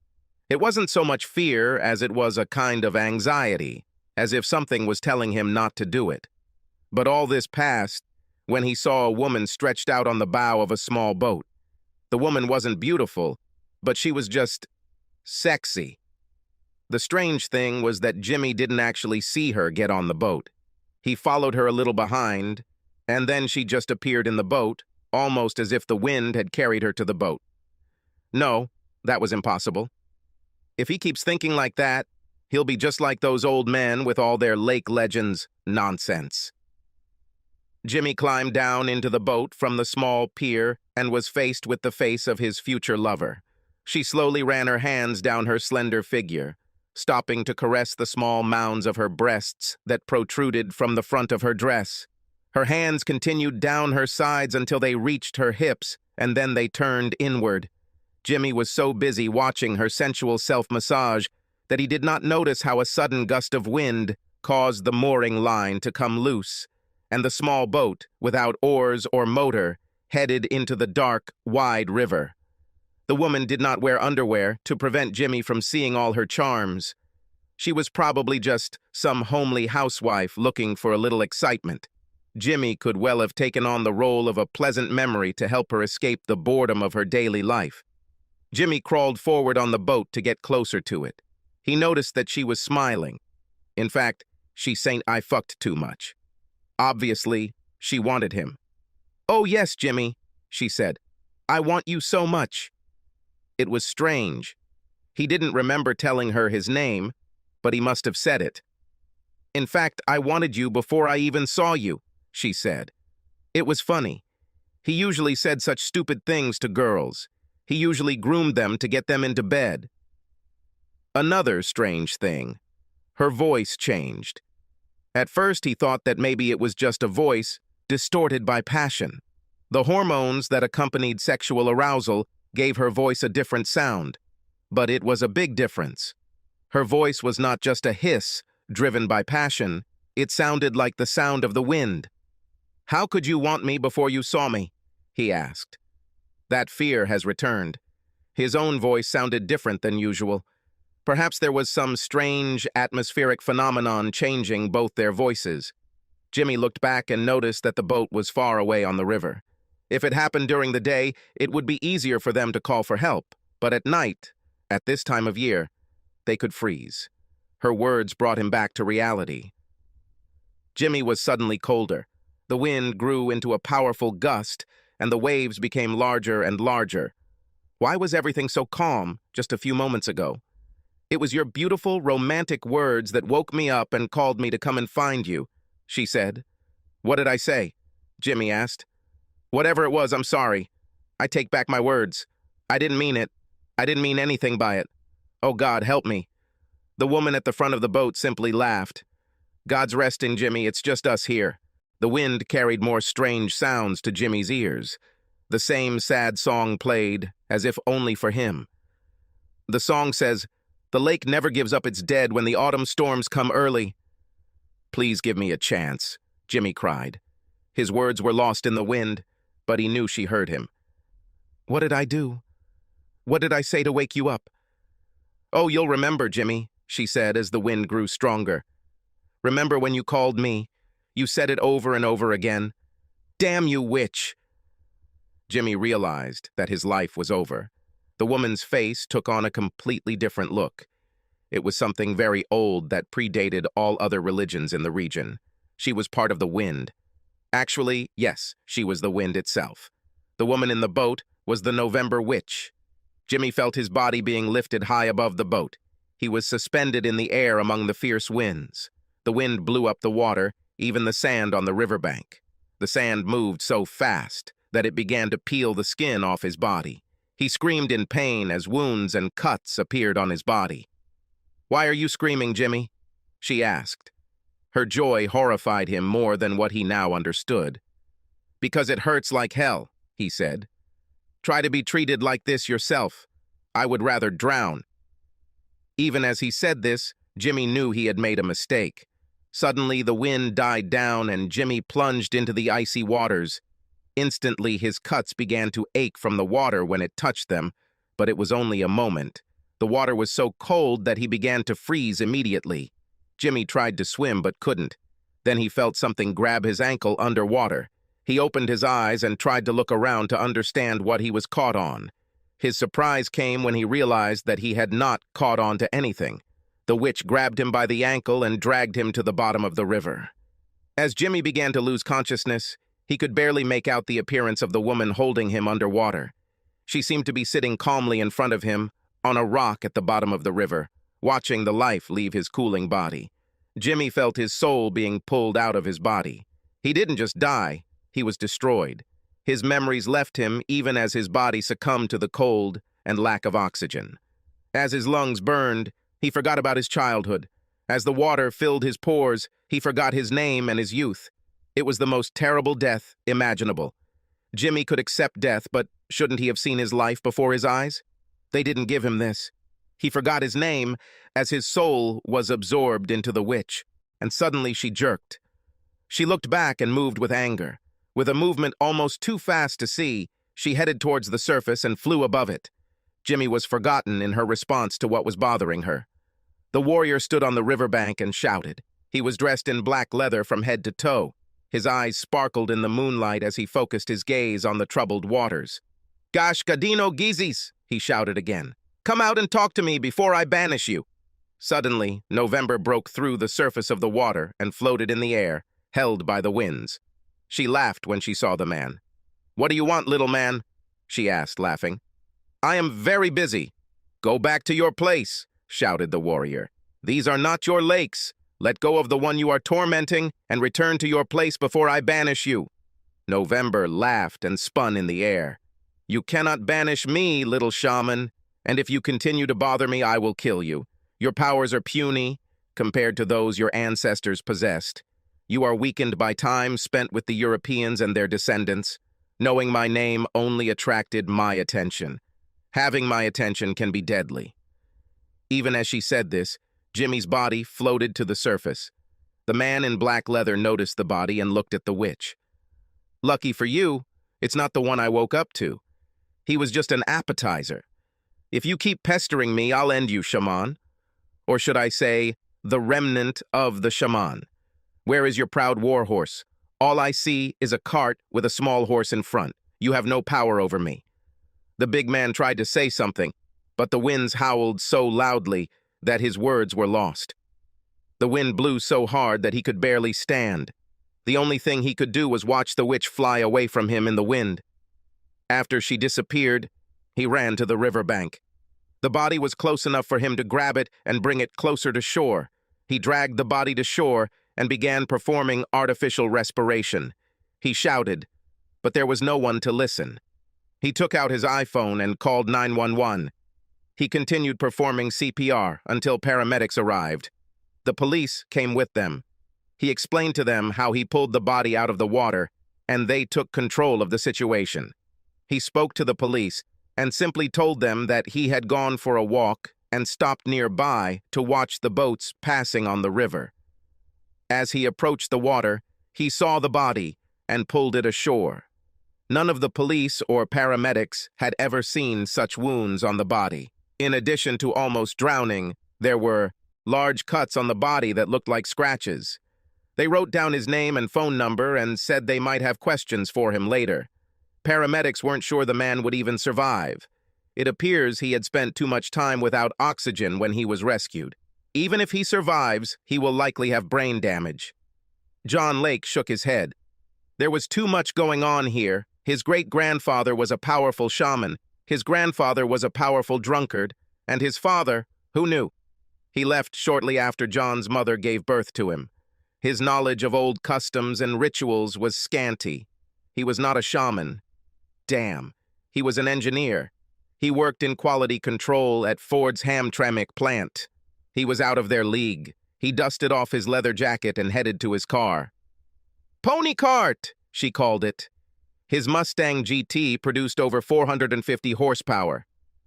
It wasn't so much fear as it was a kind of anxiety, as if something was telling him not to do it. But all this passed when he saw a woman stretched out on the bow of a small boat. The woman wasn't beautiful, but she was just sexy. The strange thing was that Jimmy didn't actually see her get on the boat. He followed her a little behind, and then she just appeared in the boat, almost as if the wind had carried her to the boat. No, that was impossible. If he keeps thinking like that, he'll be just like those old men with all their lake legends nonsense. Jimmy climbed down into the boat from the small pier and was faced with the face of his future lover. She slowly ran her hands down her slender figure, stopping to caress the small mounds of her breasts that protruded from the front of her dress. Her hands continued down her sides until they reached her hips, and then they turned inward. Jimmy was so busy watching her sensual self-massage that he did not notice how a sudden gust of wind caused the mooring line to come loose, and the small boat, without oars or motor, headed into the dark, wide river. The woman did not wear underwear to prevent Jimmy from seeing all her charms. She was probably just some homely housewife looking for a little excitement. Jimmy could well have taken on the role of a pleasant memory to help her escape the boredom of her daily life. Jimmy crawled forward on the boat to get closer to it. He noticed that she was smiling. In fact, she's saying I fucked too much. Obviously, she wanted him. "Oh yes, Jimmy," she said. "I want you so much." It was strange. He didn't remember telling her his name, but he must have said it. "In fact, I wanted you before I even saw you," she said. It was funny. He usually said such stupid things to girls. He usually groomed them to get them into bed. Another strange thing. Her voice changed. At first, he thought that maybe it was just a voice distorted by passion. The hormones that accompanied sexual arousal gave her voice a different sound. But it was a big difference. Her voice was not just a hiss driven by passion. It sounded like the sound of the wind. "How could you want me before you saw me?" he asked. That fear has returned. His own voice sounded different than usual. Perhaps there was some strange atmospheric phenomenon changing both their voices. Jimmy looked back and noticed that the boat was far away on the river. If it happened during the day, it would be easier for them to call for help. But at night, at this time of year, they could freeze. Her words brought him back to reality. Jimmy was suddenly colder. The wind grew into a powerful gust, and the waves became larger and larger. Why was everything so calm just a few moments ago? "It was your beautiful, romantic words that woke me up and called me to come and find you," she said. "What did I say?" Jimmy asked. "Whatever it was, I'm sorry. I take back my words. I didn't mean it. I didn't mean anything by it. Oh, God, help me." The woman at the front of the boat simply laughed. "God's resting, Jimmy, it's just us here." The wind carried more strange sounds to Jimmy's ears. The same sad song played, as if only for him. The song says, "The lake never gives up its dead when the autumn storms come early." "Please give me a chance," Jimmy cried. His words were lost in the wind, but he knew she heard him. "What did I do? What did I say to wake you up?" "Oh, you'll remember, Jimmy," she said as the wind grew stronger. "Remember when you called me? You said it over and over again. Damn you, witch!" Jimmy realized that his life was over. The woman's face took on a completely different look. It was something very old that predated all other religions in the region. She was part of the wind. Actually, yes, she was the wind itself. The woman in the boat was the November witch. Jimmy felt his body being lifted high above the boat. He was suspended in the air among the fierce winds. The wind blew up the water, even the sand on the riverbank. The sand moved so fast that it began to peel the skin off his body. He screamed in pain as wounds and cuts appeared on his body. "Why are you screaming, Jimmy?" she asked. Her joy horrified him more than what he now understood. "Because it hurts like hell," he said. "Try to be treated like this yourself. I would rather drown." Even as he said this, Jimmy knew he had made a mistake. Suddenly, the wind died down and Jimmy plunged into the icy waters. Instantly, his cuts began to ache from the water when it touched them, but it was only a moment. The water was so cold that he began to freeze immediately. Jimmy tried to swim but couldn't. Then he felt something grab his ankle underwater. He opened his eyes and tried to look around to understand what he was caught on. His surprise came when he realized that he had not caught on to anything. The witch grabbed him by the ankle and dragged him to the bottom of the river. As Jimmy began to lose consciousness, he could barely make out the appearance of the woman holding him underwater. She seemed to be sitting calmly in front of him on a rock at the bottom of the river, watching the life leave his cooling body. Jimmy felt his soul being pulled out of his body. He didn't just die, he was destroyed. His memories left him even as his body succumbed to the cold and lack of oxygen. As his lungs burned, he forgot about his childhood. As the water filled his pores, he forgot his name and his youth. It was the most terrible death imaginable. Jimmy could accept death, but shouldn't he have seen his life before his eyes? They didn't give him this. He forgot his name as his soul was absorbed into the witch, and suddenly she jerked. She looked back and moved with anger. With a movement almost too fast to see, she headed towards the surface and flew above it. Jimmy was forgotten in her response to what was bothering her. The warrior stood on the riverbank and shouted. He was dressed in black leather from head to toe. His eyes sparkled in the moonlight as he focused his gaze on the troubled waters. "Gash Gadino Gizis," he shouted again. "Come out and talk to me before I banish you." Suddenly, November broke through the surface of the water and floated in the air, held by the winds. She laughed when she saw the man. "What do you want, little man?" she asked, laughing. "I am very busy." "Go back to your place," shouted the warrior. "These are not your lakes. Let go of the one you are tormenting and return to your place before I banish you." November laughed and spun in the air. "You cannot banish me, little shaman, and if you continue to bother me, I will kill you. Your powers are puny compared to those your ancestors possessed. You are weakened by time spent with the Europeans and their descendants. Knowing my name only attracted my attention. Having my attention can be deadly." Even as she said this, Jimmy's body floated to the surface. The man in black leather noticed the body and looked at the witch. "Lucky for you, it's not the one I woke up to. He was just an appetizer. If you keep pestering me, I'll end you, shaman. Or should I say, the remnant of the shaman. Where is your proud war horse? All I see is a cart with a small horse in front. You have no power over me." The big man tried to say something, but the winds howled so loudly that his words were lost. The wind blew so hard that he could barely stand. The only thing he could do was watch the witch fly away from him in the wind. After she disappeared, he ran to the riverbank. The body was close enough for him to grab it and bring it closer to shore. He dragged the body to shore and began performing artificial respiration. He shouted, but there was no one to listen. He took out his iPhone and called 911. He continued performing CPR until paramedics arrived. The police came with them. He explained to them how he pulled the body out of the water, and they took control of the situation. He spoke to the police and simply told them that he had gone for a walk and stopped nearby to watch the boats passing on the river. As he approached the water, he saw the body and pulled it ashore. None of the police or paramedics had ever seen such wounds on the body. In addition to almost drowning, there were large cuts on the body that looked like scratches. They wrote down his name and phone number and said they might have questions for him later. Paramedics weren't sure the man would even survive. It appears he had spent too much time without oxygen when he was rescued. Even if he survives, he will likely have brain damage. John Lake shook his head. There was too much going on here. His great-grandfather was a powerful shaman. His grandfather was a powerful drunkard. And his father, who knew? He left shortly after John's mother gave birth to him. His knowledge of old customs and rituals was scanty. He was not a shaman. Damn, he was an engineer. He worked in quality control at Ford's Hamtramck plant. He was out of their league. He dusted off his leather jacket and headed to his car. "Pony cart," she called it. His Mustang GT produced over 450 horsepower,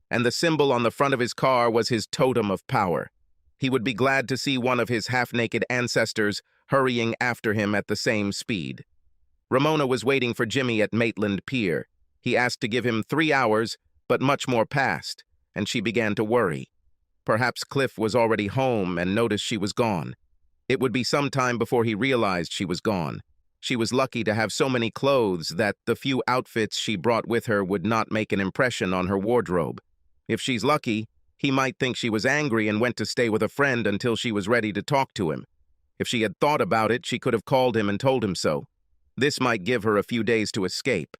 and the symbol on the front of his car was his totem of power. He would be glad to see one of his half-naked ancestors hurrying after him at the same speed. Ramona was waiting for Jimmy at Maitland Pier. He asked to give him 3 hours, but much more passed, and she began to worry. Perhaps Cliff was already home and noticed she was gone. It would be some time before he realized she was gone. She was lucky to have so many clothes that the few outfits she brought with her would not make an impression on her wardrobe. If she's lucky, he might think she was angry and went to stay with a friend until she was ready to talk to him. If she had thought about it, she could have called him and told him so. This might give her a few days to escape.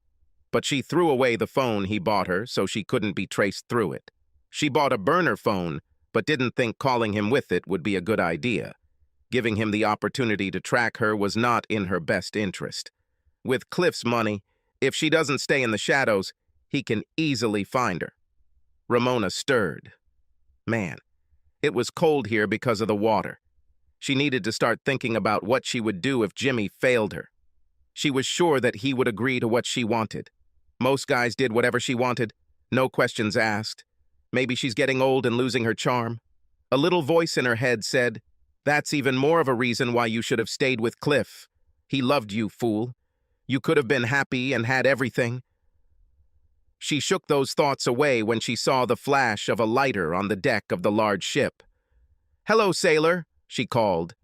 But she threw away the phone he bought her so she couldn't be traced through it. She bought a burner phone, but didn't think calling him with it would be a good idea. Giving him the opportunity to track her was not in her best interest. With Cliff's money, if she doesn't stay in the shadows, he can easily find her. Ramona stirred. Man, it was cold here because of the water. She needed to start thinking about what she would do if Jimmy failed her. She was sure that he would agree to what she wanted. Most guys did whatever she wanted, no questions asked. Maybe she's getting old and losing her charm. A little voice in her head said, "That's even more of a reason why you should have stayed with Cliff. He loved you, fool. You could have been happy and had everything." She shook those thoughts away when she saw the flash of a lighter on the deck of the large ship. "Hello, sailor," she called.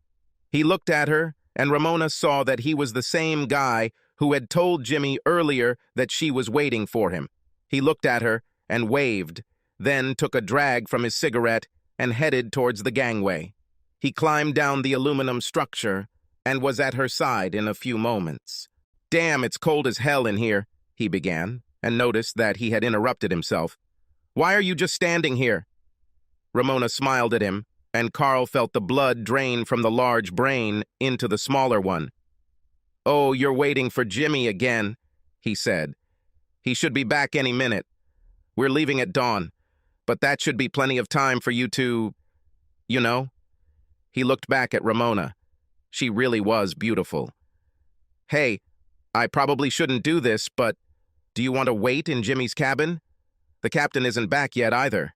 He looked at her, and Ramona saw that he was the same guy who had told Jimmy earlier that she was waiting for him. He looked at her and waved, then took a drag from his cigarette and headed towards the gangway. He climbed down the aluminum structure and was at her side in a few moments. "Damn, it's cold as hell in here," he began, and noticed that he had interrupted himself. "Why are you just standing here?" Ramona smiled at him, and Carl felt the blood drain from the large brain into the smaller one. "Oh, you're waiting for Jimmy again," he said. "He should be back any minute. We're leaving at dawn, but that should be plenty of time for you to, you know." He looked back at Ramona. She really was beautiful. "Hey, I probably shouldn't do this, but do you want to wait in Jimmy's cabin? The captain isn't back yet either.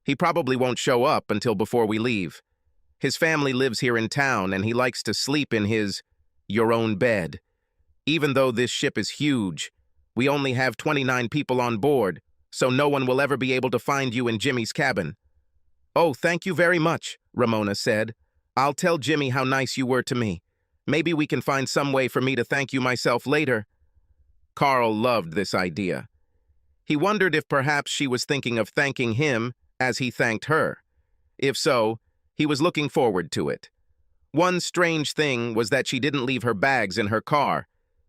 He probably won't show up until before we leave. His family lives here in town, and he likes to sleep in your own bed. Even though this ship is huge, we only have 29 people on board, so no one will ever be able to find you in Jimmy's cabin." "Oh, thank you very much," Ramona said. "I'll tell Jimmy how nice you were to me. Maybe we can find some way for me to thank you myself later." Carl loved this idea. He wondered if perhaps she was thinking of thanking him as he thanked her. If so, he was looking forward to it. One strange thing was that she didn't leave her bags in her car.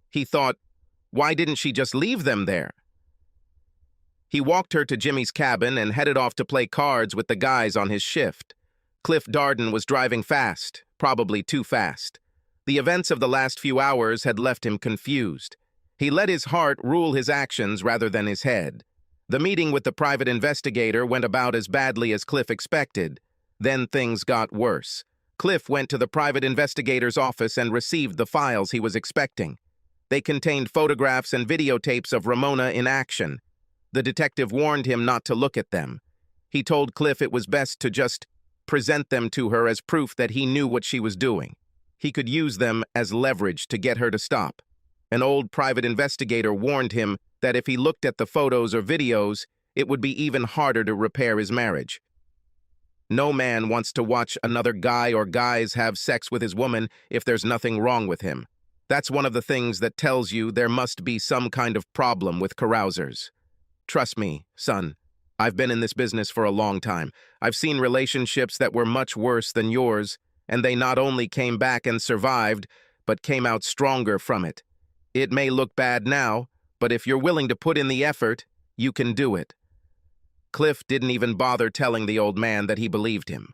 He thought, why didn't she just leave them there? He walked her to Jimmy's cabin and headed off to play cards with the guys on his shift. Cliff Darden was driving fast, probably too fast. The events of the last few hours had left him confused. He let his heart rule his actions rather than his head. The meeting with the private investigator went about as badly as Cliff expected. Then things got worse. Cliff went to the private investigator's office and received the files he was expecting. They contained photographs and videotapes of Ramona in action. The detective warned him not to look at them. He told Cliff it was best to just present them to her as proof that he knew what she was doing. He could use them as leverage to get her to stop. An old private investigator warned him that if he looked at the photos or videos, it would be even harder to repair his marriage. No man wants to watch another guy or guys have sex with his woman if there's nothing wrong with him. That's one of the things that tells you there must be some kind of problem with carousers. Trust me, son, I've been in this business for a long time. I've seen relationships that were much worse than yours, and they not only came back and survived, but came out stronger from it. It may look bad now, but if you're willing to put in the effort, you can do it. Cliff didn't even bother telling the old man that he believed him.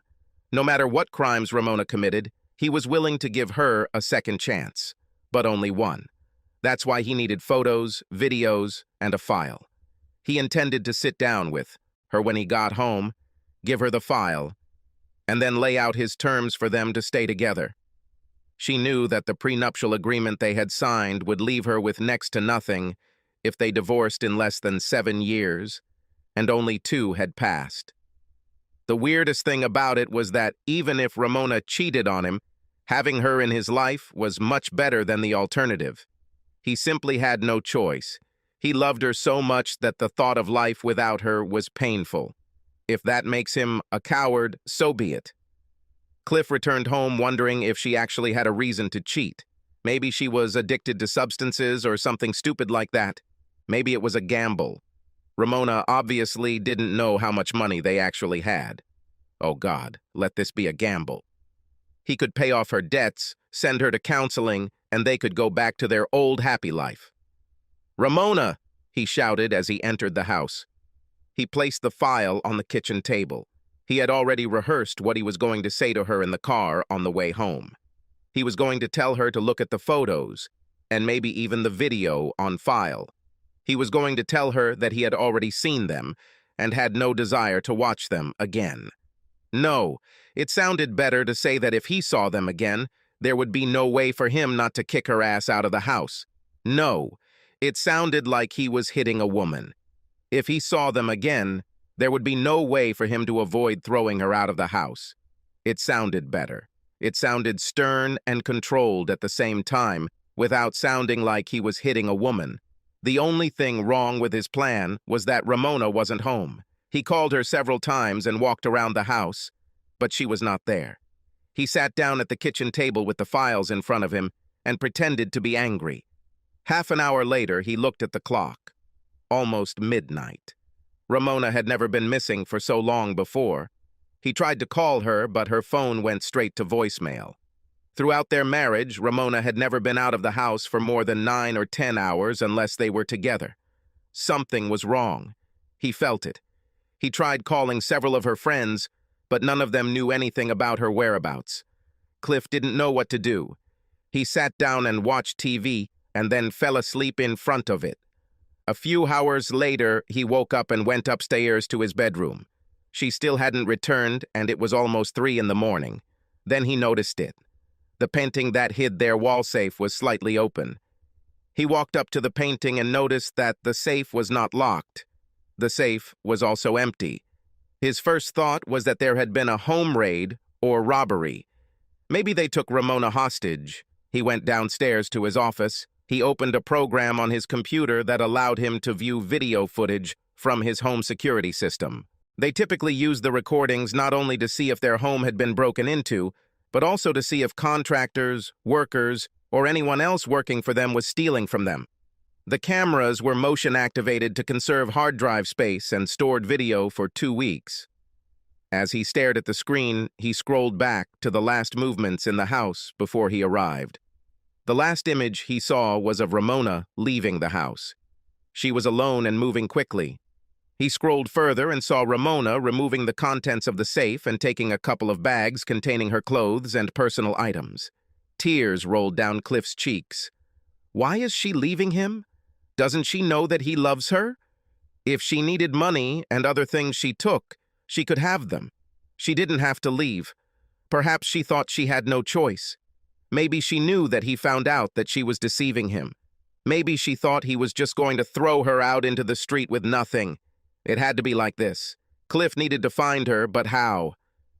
No matter what crimes Ramona committed, he was willing to give her a second chance, but only one. That's why he needed photos, videos, and a file. He intended to sit down with her when he got home, give her the file, and then lay out his terms for them to stay together. She knew that the prenuptial agreement they had signed would leave her with next to nothing if they divorced in less than 7 years, and only 2 had passed. The weirdest thing about it was that even if Ramona cheated on him, having her in his life was much better than the alternative. He simply had no choice. He loved her so much that the thought of life without her was painful. If that makes him a coward, so be it. Cliff returned home wondering if she actually had a reason to cheat. Maybe she was addicted to substances or something stupid like that. Maybe it was a gamble. Ramona obviously didn't know how much money they actually had. Oh God, let this be a gamble. He could pay off her debts, send her to counseling, and they could go back to their old happy life. "Ramona!" he shouted as he entered the house. He placed the file on the kitchen table. He had already rehearsed what he was going to say to her in the car on the way home. He was going to tell her to look at the photos, and maybe even the video on file. He was going to tell her that he had already seen them and had no desire to watch them again. No, it sounded better to say that if he saw them again, there would be no way for him not to kick her ass out of the house. No, it sounded like he was hitting a woman. If he saw them again, there would be no way for him to avoid throwing her out of the house. It sounded better. It sounded stern and controlled at the same time, without sounding like he was hitting a woman. The only thing wrong with his plan was that Ramona wasn't home. He called her several times and walked around the house, but she was not there. He sat down at the kitchen table with the files in front of him and pretended to be angry. Half an hour later, he looked at the clock. Almost midnight. Ramona had never been missing for so long before. He tried to call her, but her phone went straight to voicemail. Throughout their marriage, Ramona had never been out of the house for more than 9 or 10 hours unless they were together. Something was wrong. He felt it. He tried calling several of her friends, but none of them knew anything about her whereabouts. Cliff didn't know what to do. He sat down and watched TV and then fell asleep in front of it. A few hours later, he woke up and went upstairs to his bedroom. She still hadn't returned, and it was almost 3 in the morning. Then he noticed it. The painting that hid their wall safe was slightly open. He walked up to the painting and noticed that the safe was not locked. The safe was also empty. His first thought was that there had been a home raid or robbery. Maybe they took Ramona hostage. He went downstairs to his office. He opened a program on his computer that allowed him to view video footage from his home security system. They typically used the recordings not only to see if their home had been broken into, but also to see if contractors, workers, or anyone else working for them was stealing from them. The cameras were motion-activated to conserve hard drive space and stored video for 2 weeks. As he stared at the screen, he scrolled back to the last movements in the house before he arrived. The last image he saw was of Ramona leaving the house. She was alone and moving quickly. He scrolled further and saw Ramona removing the contents of the safe and taking a couple of bags containing her clothes and personal items. Tears rolled down Cliff's cheeks. Why is she leaving him? Doesn't she know that he loves her? If she needed money and other things she took, she could have them. She didn't have to leave. Perhaps she thought she had no choice. Maybe she knew that he found out that she was deceiving him. Maybe she thought he was just going to throw her out into the street with nothing. It had to be like this. Cliff needed to find her, but how?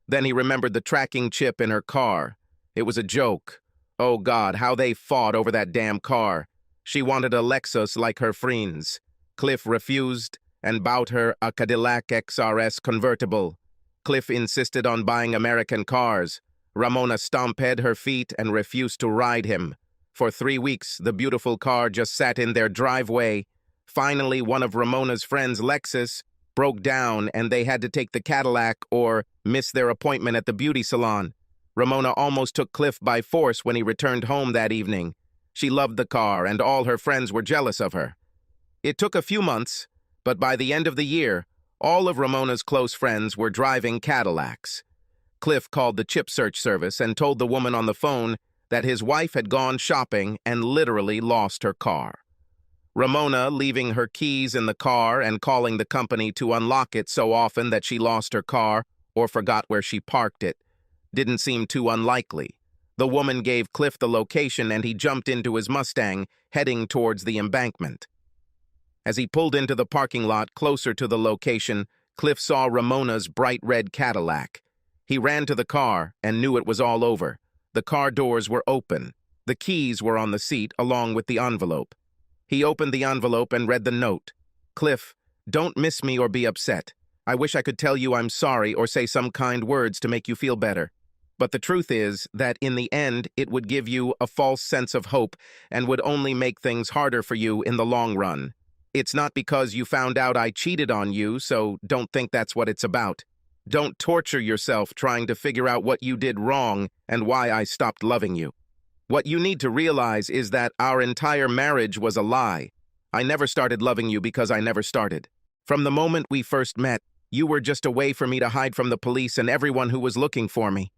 Then he remembered the tracking chip in her car. It was a joke. Oh God, how they fought over that damn car. She wanted a Lexus like her friends. Cliff refused and bought her a Cadillac XRS convertible. Cliff insisted on buying American cars. Ramona stomped her feet and refused to ride him. For 3 weeks, the beautiful car just sat in their driveway. Finally, one of Ramona's friends, Lexus, broke down and they had to take the Cadillac or miss their appointment at the beauty salon. Ramona almost took Cliff by force when he returned home that evening. She loved the car and all her friends were jealous of her. It took a few months, but by the end of the year, all of Ramona's close friends were driving Cadillacs. Cliff called the chip search service and told the woman on the phone that his wife had gone shopping and literally lost her car. Ramona, leaving her keys in the car and calling the company to unlock it so often that she lost her car, or forgot where she parked it. Didn't seem too unlikely. The woman gave Cliff the location and he jumped into his Mustang, heading towards the embankment. As he pulled into the parking lot closer to the location, Cliff saw Ramona's bright red Cadillac. He ran to the car and knew it was all over. The car doors were open. The keys were on the seat along with the envelope. He opened the envelope and read the note. Cliff, don't miss me or be upset. I wish I could tell you I'm sorry or say some kind words to make you feel better. But the truth is that in the end, it would give you a false sense of hope and would only make things harder for you in the long run. It's not because you found out I cheated on you, so don't think that's what it's about. Don't torture yourself trying to figure out what you did wrong and why I stopped loving you. What you need to realize is that our entire marriage was a lie. I never started loving you because I never started. From the moment we first met, you were just a way for me to hide from the police and everyone who was looking for me.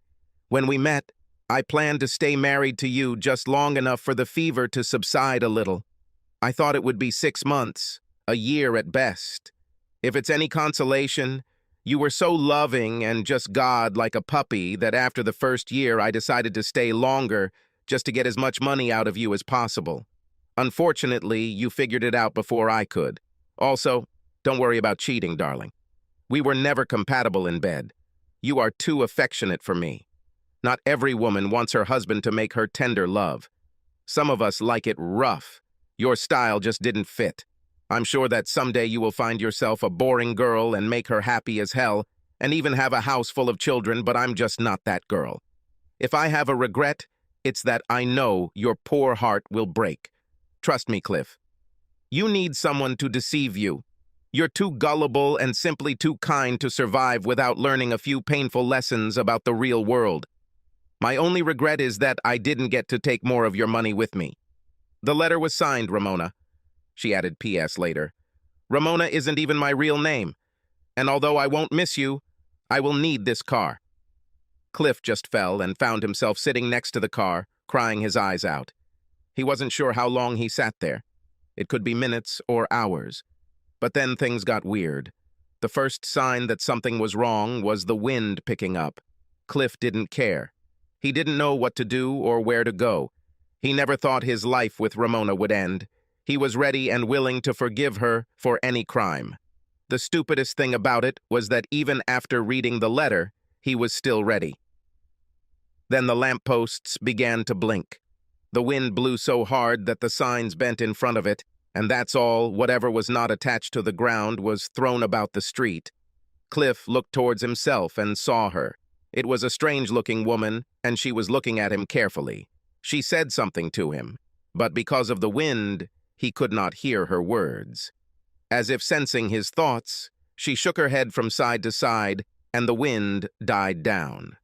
When we met, I planned to stay married to you just long enough for the fever to subside a little. I thought it would be 6 months, a year at best. If it's any consolation, you were so loving and just God like a puppy that after the first year I decided to stay longer just to get as much money out of you as possible. Unfortunately, you figured it out before I could. Also, don't worry about cheating, darling. We were never compatible in bed. You are too affectionate for me. Not every woman wants her husband to make her tender love. Some of us like it rough. Your style just didn't fit. I'm sure that someday you will find yourself a boring girl and make her happy as hell, and even have a house full of children, but I'm just not that girl. If I have a regret, it's that I know your poor heart will break. Trust me, Cliff. You need someone to deceive you. You're too gullible and simply too kind to survive without learning a few painful lessons about the real world. My only regret is that I didn't get to take more of your money with me. The letter was signed, Ramona. She added P.S. later. Ramona isn't even my real name, and although I won't miss you, I will need this car. Cliff just fell and found himself sitting next to the car, crying his eyes out. He wasn't sure how long he sat there. It could be minutes or hours. But then things got weird. The first sign that something was wrong was the wind picking up. Cliff didn't care. He didn't know what to do or where to go. He never thought his life with Ramona would end. He was ready and willing to forgive her for any crime. The stupidest thing about it was that even after reading the letter, he was still ready. Then the lampposts began to blink. The wind blew so hard that the signs bent in front of it, and that's all, whatever was not attached to the ground was thrown about the street. Cliff looked towards himself and saw her. It was a strange-looking woman, and she was looking at him carefully. She said something to him, but because of the wind, he could not hear her words. As if sensing his thoughts, she shook her head from side to side, and the wind died down.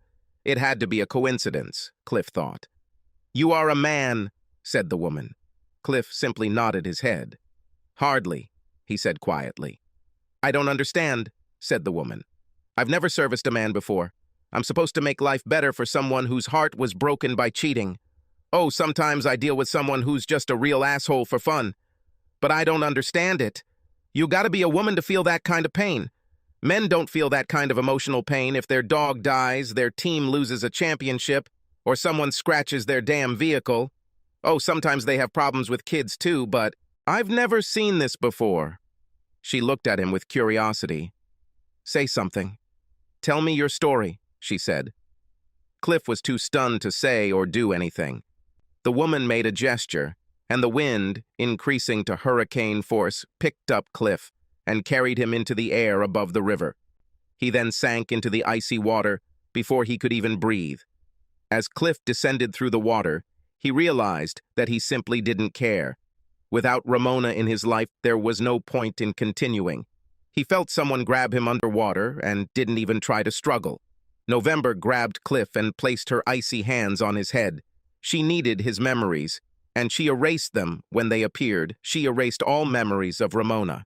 It had to be a coincidence, Cliff thought. You are a man, said the woman. Cliff simply nodded his head. Hardly, he said quietly. I don't understand, said the woman. I've never serviced a man before. I'm supposed to make life better for someone whose heart was broken by cheating. Oh, sometimes I deal with someone who's just a real asshole for fun. But I don't understand it. You gotta be a woman to feel that kind of pain. Men don't feel that kind of emotional pain if their dog dies, their team loses a championship, or someone scratches their damn vehicle. Oh, sometimes they have problems with kids too, but I've never seen this before. She looked at him with curiosity. Say something. Tell me your story, she said. Cliff was too stunned to say or do anything. The woman made a gesture, and the wind, increasing to hurricane force, picked up Cliff and carried him into the air above the river. He then sank into the icy water before he could even breathe. As Cliff descended through the water, he realized that he simply didn't care. Without Ramona in his life, there was no point in continuing. He felt someone grab him underwater and didn't even try to struggle. November grabbed Cliff and placed her icy hands on his head. She needed his memories, and she erased them when they appeared. She erased all memories of Ramona.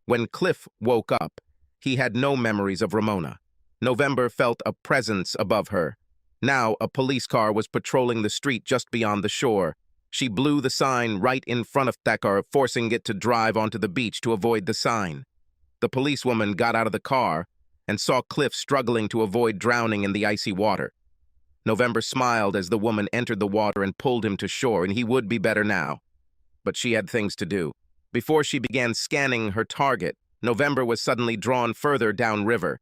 When Cliff woke up, he had no memories of Ramona. November felt a presence above her. Now a police car was patrolling the street just beyond the shore. She blew the sign right in front of that car, forcing it to drive onto the beach to avoid the sign. The policewoman got out of the car and saw Cliff struggling to avoid drowning in the icy water. November smiled as the woman entered the water and pulled him to shore, and he would be better now. But she had things to do. Before she began scanning her target, November was suddenly drawn further downriver.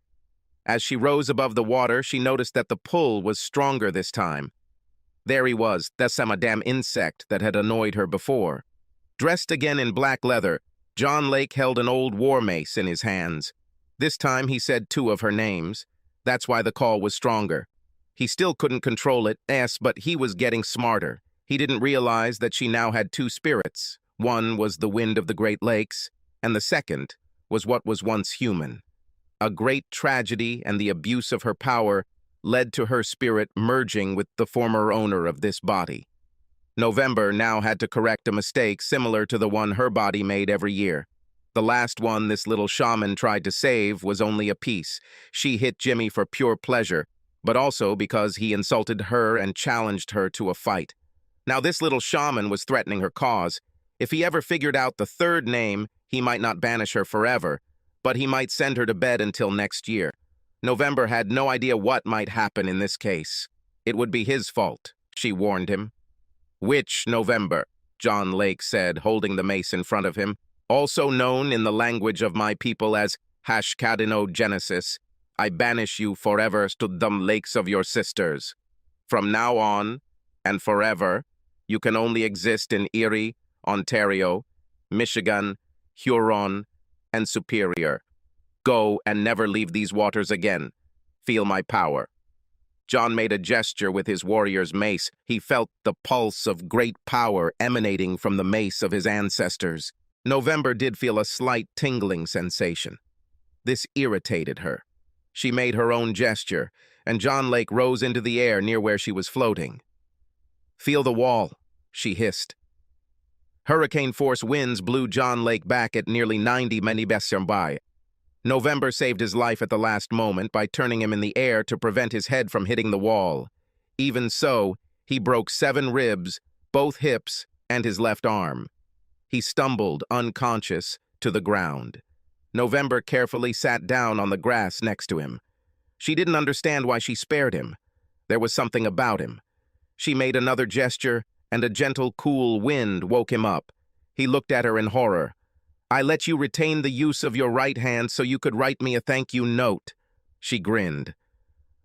As she rose above the water, she noticed that the pull was stronger this time. There he was, the same damn insect that had annoyed her before. Dressed again in black leather, John Lake held an old war mace in his hands. This time he said 2 of her names. That's why the call was stronger. He still couldn't control it, but he was getting smarter. He didn't realize that she now had 2 spirits. One was the wind of the Great Lakes, and the second was what was once human. A great tragedy and the abuse of her power led to her spirit merging with the former owner of this body. November now had to correct a mistake similar to the one her body made every year. The last one this little shaman tried to save was only a piece. She hit Jimmy for pure pleasure, but also because he insulted her and challenged her to a fight. Now this little shaman was threatening her cause. If he ever figured out the 3rd name, he might not banish her forever, but he might send her to bed until next year. November had no idea what might happen in this case. It would be his fault, she warned him. Which November? John Lake said, holding the mace in front of him. Also known in the language of my people as Hashkadinogenesis, I banish you forever to the lakes of your sisters. From now on, and forever, you can only exist in Erie, Ontario, Michigan, Huron, and Superior. Go and never leave these waters again. Feel my power. John made a gesture with his warrior's mace. He felt the pulse of great power emanating from the mace of his ancestors. November did feel a slight tingling sensation. This irritated her. She made her own gesture, and John Lake rose into the air near where she was floating. Feel the wall, she hissed. Hurricane-force winds blew John Lake back at nearly 90 mph. November saved his life at the last moment by turning him in the air to prevent his head from hitting the wall. Even so, he broke 7 ribs, both hips, and his left arm. He stumbled, unconscious, to the ground. November carefully sat down on the grass next to him. She didn't understand why she spared him. There was something about him. She made another gesture, and a gentle, cool wind woke him up. He looked at her in horror. I let you retain the use of your right hand so you could write me a thank you note. She grinned.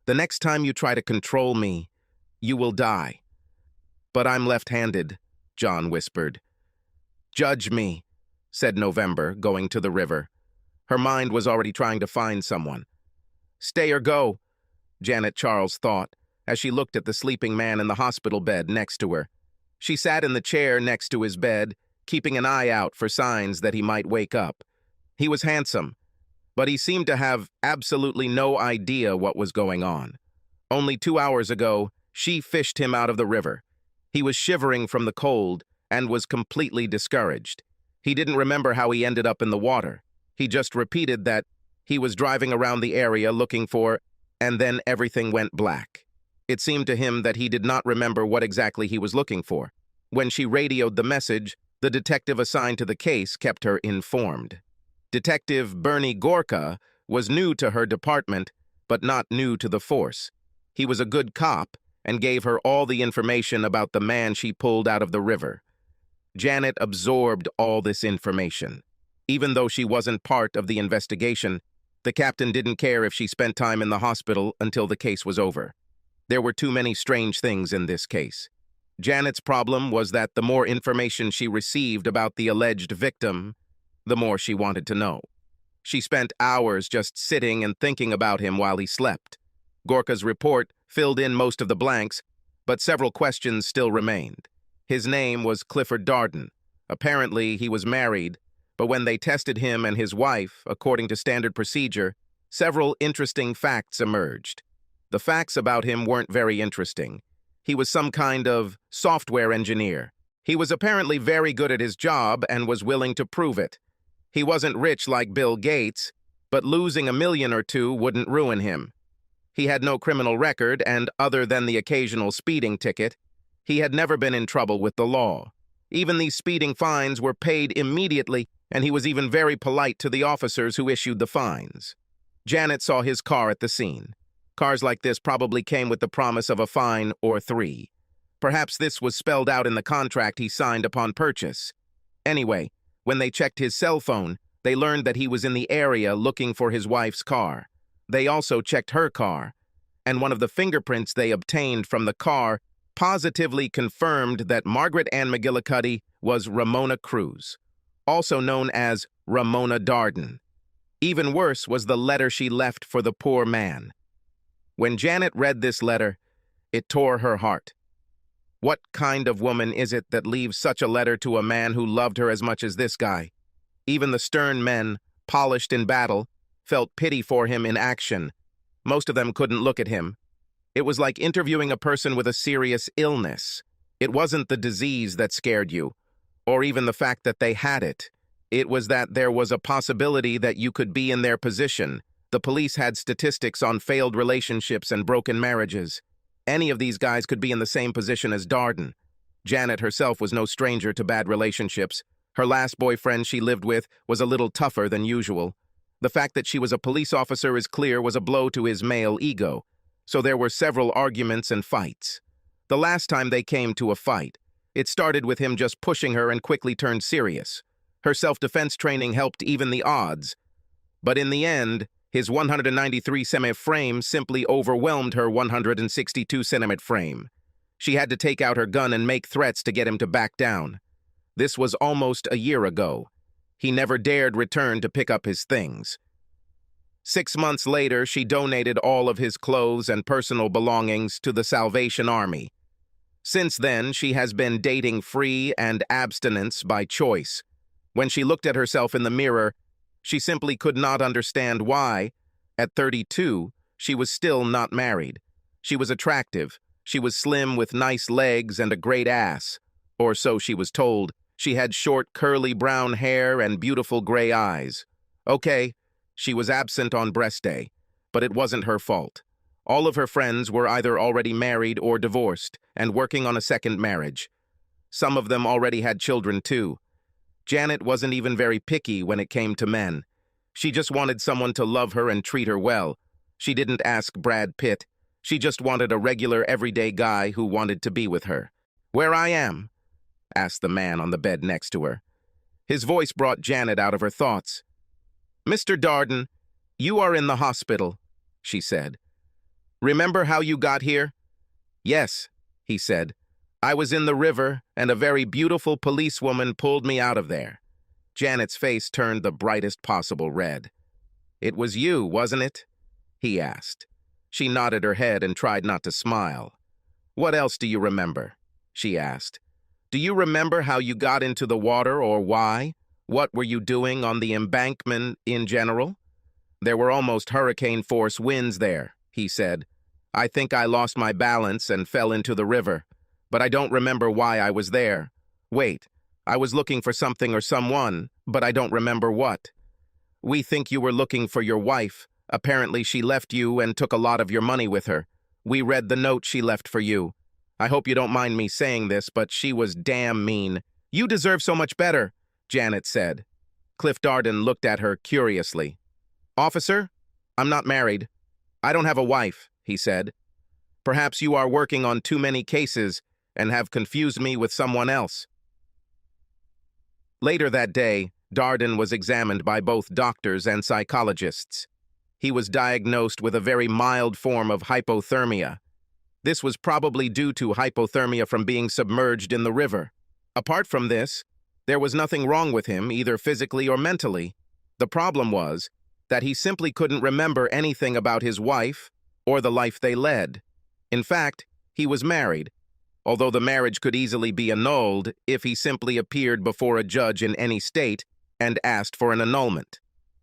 The next time you try to control me, you will die. But I'm left-handed, John whispered. Judge me, said November, going to the river. Her mind was already trying to find someone. Stay or go, Janet Charles thought, as she looked at the sleeping man in the hospital bed next to her. She sat in the chair next to his bed, keeping an eye out for signs that he might wake up. He was handsome, but he seemed to have absolutely no idea what was going on. Only 2 hours ago, she fished him out of the river. He was shivering from the cold and was completely discouraged. He didn't remember how he ended up in the water. He just repeated that he was driving around the area looking for, and then everything went black. It seemed to him that he did not remember what exactly he was looking for. When she radioed the message, the detective assigned to the case kept her informed. Detective Bernie Gorka was new to her department, but not new to the force. He was a good cop and gave her all the information about the man she pulled out of the river. Janet absorbed all this information. Even though she wasn't part of the investigation, the captain didn't care if she spent time in the hospital until the case was over. There were too many strange things in this case. Janet's problem was that the more information she received about the alleged victim, the more she wanted to know. She spent hours just sitting and thinking about him while he slept. Gorka's report filled in most of the blanks, but several questions still remained. His name was Clifford Darden. Apparently, he was married, but when they tested him and his wife, according to standard procedure, several interesting facts emerged. The facts about him weren't very interesting. He was some kind of software engineer. He was apparently very good at his job and was willing to prove it. He wasn't rich like Bill Gates, but losing $1 million or $2 million wouldn't ruin him. He had no criminal record, and other than the occasional speeding ticket, he had never been in trouble with the law. Even these speeding fines were paid immediately, and he was even very polite to the officers who issued the fines. Janet saw his car at the scene. Cars like this probably came with the promise of a fine or three. Perhaps this was spelled out in the contract he signed upon purchase. Anyway, when they checked his cell phone, they learned that he was in the area looking for his wife's car. They also checked her car, and one of the fingerprints they obtained from the car positively confirmed that Margaret Ann McGillicuddy was Ramona Cruz, also known as Ramona Darden. Even worse was the letter she left for the poor man. When Janet read this letter, it tore her heart. What kind of woman is it that leaves such a letter to a man who loved her as much as this guy? Even the stern men, polished in battle, felt pity for him in action. Most of them couldn't look at him. It was like interviewing a person with a serious illness. It wasn't the disease that scared you, or even the fact that they had it. It was that there was a possibility that you could be in their position. The police had statistics on failed relationships and broken marriages. Any of these guys could be in the same position as Darden. Janet herself was no stranger to bad relationships. Her last boyfriend she lived with was a little tougher than usual. The fact that she was a police officer is clear was a blow to his male ego. So there were several arguments and fights. The last time they came to a fight, it started with him just pushing her and quickly turned serious. Her self-defense training helped even the odds. But in the end, his 193-centimeter frame simply overwhelmed her 162-centimeter frame. She had to take out her gun and make threats to get him to back down. This was almost a year ago. He never dared return to pick up his things. 6 months later, she donated all of his clothes and personal belongings to the Salvation Army. Since then, she has been dating free and abstinence by choice. When she looked at herself in the mirror, she simply could not understand why, at 32, she was still not married. She was attractive. She was slim with nice legs and a great ass. Or so she was told. She had short, curly brown hair and beautiful gray eyes. Okay, she was absent on breast day, but it wasn't her fault. All of her friends were either already married or divorced and working on a second marriage. Some of them already had children too. Janet wasn't even very picky when it came to men. She just wanted someone to love her and treat her well. She didn't ask Brad Pitt. She just wanted a regular, everyday guy who wanted to be with her. "Where I am?" asked the man on the bed next to her. His voice brought Janet out of her thoughts. "Mr. Darden, you are in the hospital," she said. "Remember how you got here?" "Yes," he said. "I was in the river, and a very beautiful policewoman pulled me out of there." Janet's face turned the brightest possible red. "It was you, wasn't it?" he asked. She nodded her head and tried not to smile. "What else do you remember?" she asked. "Do you remember how you got into the water or why? What were you doing on the embankment in general?" "There were almost hurricane-force winds there," he said. "I think I lost my balance and fell into the river. But I don't remember why I was there. Wait, I was looking for something or someone, but I don't remember what." "We think you were looking for your wife. Apparently she left you and took a lot of your money with her. We read the note she left for you. I hope you don't mind me saying this, but she was damn mean." "You deserve so much better," Janet said. Cliff Darden looked at her curiously. "Officer, I'm not married. I don't have a wife," he said. "Perhaps you are working on too many cases and have confused me with someone else." Later that day, Darden was examined by both doctors and psychologists. He was diagnosed with a very mild form of hypothermia. This was probably due to hypothermia from being submerged in the river. Apart from this, there was nothing wrong with him, either physically or mentally. The problem was that he simply couldn't remember anything about his wife or the life they led. In fact, he was married, although the marriage could easily be annulled if he simply appeared before a judge in any state and asked for an annulment.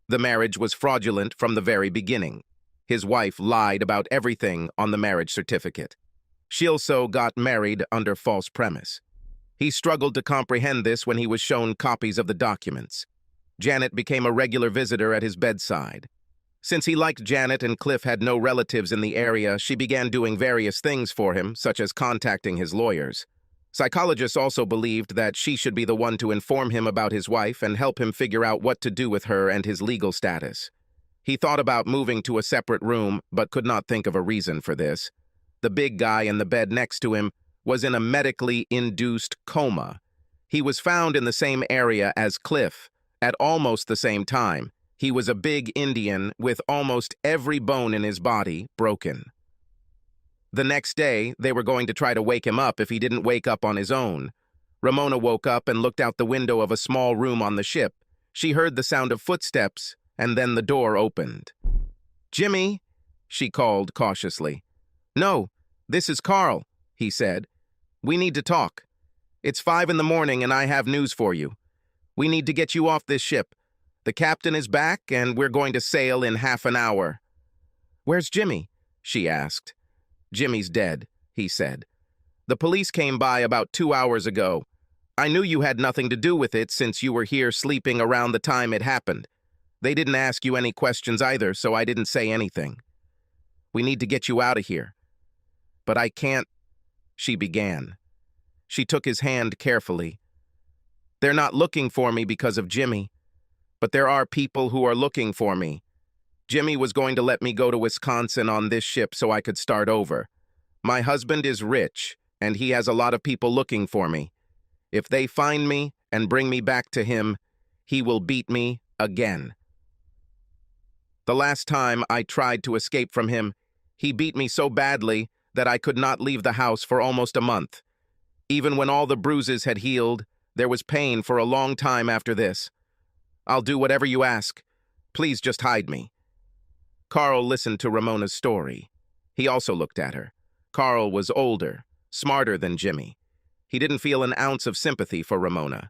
The marriage was fraudulent from the very beginning. His wife lied about everything on the marriage certificate. She also got married under false premise. He struggled to comprehend this when he was shown copies of the documents. Janet became a regular visitor at his bedside. Since he liked Janet and Cliff had no relatives in the area, she began doing various things for him, such as contacting his lawyers. Psychologists also believed that she should be the one to inform him about his wife and help him figure out what to do with her and his legal status. He thought about moving to a separate room, but could not think of a reason for this. The big guy in the bed next to him was in a medically induced coma. He was found in the same area as Cliff, at almost the same time. He was a big Indian with almost every bone in his body broken. The next day, they were going to try to wake him up if he didn't wake up on his own. Ramona woke up and looked out the window of a small room on the ship. She heard the sound of footsteps, and then the door opened. "Jimmy," she called cautiously. "No, this is Carl," he said. "We need to talk. It's 5 in the morning and I have news for you. We need to get you off this ship. The captain is back and we're going to sail in half an hour." "Where's Jimmy?" she asked. "Jimmy's dead," he said. "The police came by about 2 hours ago. I knew you had nothing to do with it since you were here sleeping around the time it happened. They didn't ask you any questions either, so I didn't say anything. We need to get you out of here." "But I can't," she began. She took his hand carefully. "They're not looking for me because of Jimmy, but there are people who are looking for me. Jimmy was going to let me go to Wisconsin on this ship so I could start over. My husband is rich, and he has a lot of people looking for me. If they find me and bring me back to him, he will beat me again. The last time I tried to escape from him, he beat me so badly that I could not leave the house for almost a month. Even when all the bruises had healed, there was pain for a long time after this. I'll do whatever you ask. Please just hide me." Carl listened to Ramona's story. He also looked at her. Carl was older, smarter than Jimmy. He didn't feel an ounce of sympathy for Ramona.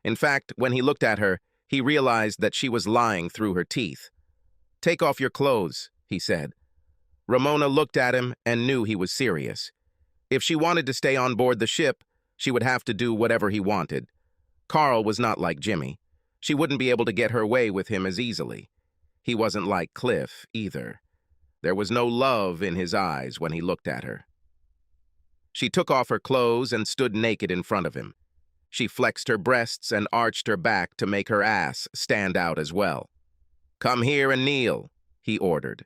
In fact, when he looked at her, he realized that she was lying through her teeth. "Take off your clothes," he said. Ramona looked at him and knew he was serious. If she wanted to stay on board the ship, she would have to do whatever he wanted. Carl was not like Jimmy. She wouldn't be able to get her way with him as easily. He wasn't like Cliff, either. There was no love in his eyes when he looked at her. She took off her clothes and stood naked in front of him. She flexed her breasts and arched her back to make her ass stand out as well. "Come here and kneel," he ordered.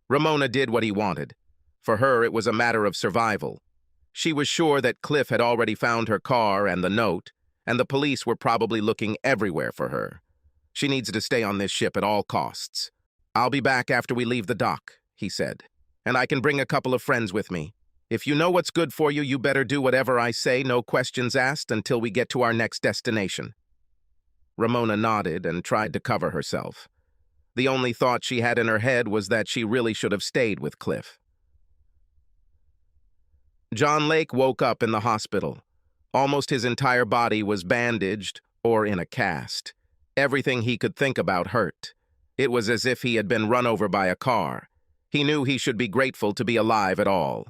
Ramona did what he wanted. For her, it was a matter of survival. She was sure that Cliff had already found her car and the note, and the police were probably looking everywhere for her. She needs to stay on this ship at all costs. "I'll be back after we leave the dock," he said, "and I can bring a couple of friends with me. If you know what's good for you, you better do whatever I say, no questions asked, until we get to our next destination." Ramona nodded and tried to cover herself. The only thought she had in her head was that she really should have stayed with Cliff. John Lake woke up in the hospital. Almost his entire body was bandaged or in a cast. Everything he could think about hurt. It was as if he had been run over by a car. He knew he should be grateful to be alive at all.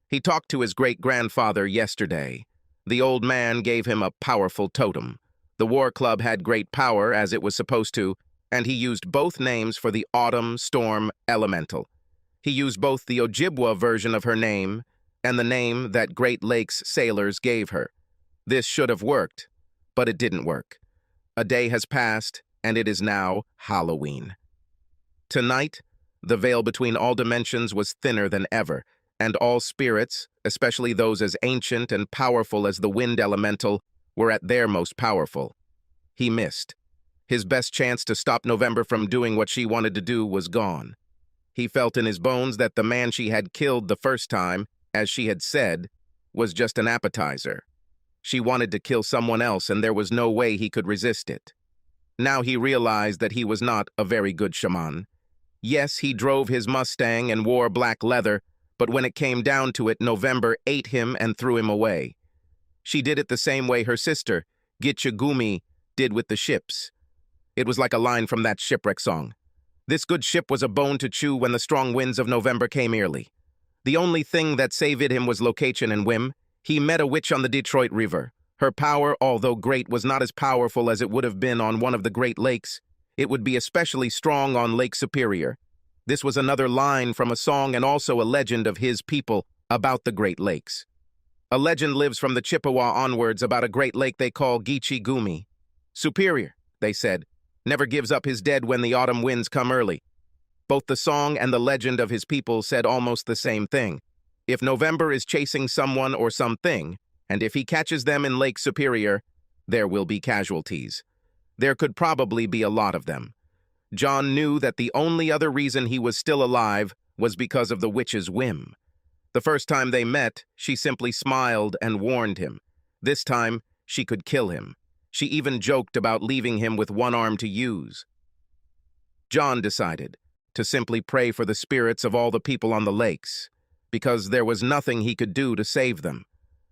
He talked to his great-grandfather yesterday. The old man gave him a powerful totem. The war club had great power, as it was supposed to, and he used both names for the autumn storm elemental. He used both the Ojibwa version of her name and the name that Great Lakes sailors gave her. This should have worked, but it didn't work. A day has passed, and it is now Halloween. Tonight, the veil between all dimensions was thinner than ever, and all spirits, especially those as ancient and powerful as the wind elemental, were at their most powerful. He missed. His best chance to stop November from doing what she wanted to do was gone. He felt in his bones that the man she had killed the first time, as she had said, was just an appetizer. She wanted to kill someone else, and there was no way he could resist it. Now he realized that he was not a very good shaman. Yes, he drove his Mustang and wore black leather, but when it came down to it, November ate him and threw him away. She did it the same way her sister, Gitchagumi, did with the ships. It was like a line from that shipwreck song. This good ship was a bone to chew when the strong winds of November came early. The only thing that saved him was location and whim. He met a witch on the Detroit River. Her power, although great, was not as powerful as it would have been on one of the Great Lakes. It would be especially strong on Lake Superior. This was another line from a song and also a legend of his people about the Great Lakes. A legend lives from the Chippewa onwards about a great lake they call Gitchagumi. Superior, they said, never gives up his dead when the autumn winds come early. Both the song and the legend of his people said almost the same thing. If November is chasing someone or something, and if he catches them in Lake Superior, there will be casualties. There could probably be a lot of them. John knew that the only other reason he was still alive was because of the witch's whim. The first time they met, she simply smiled and warned him. This time, she could kill him. She even joked about leaving him with one arm to use. John decided to simply pray for the spirits of all the people on the lakes, because there was nothing he could do to save them.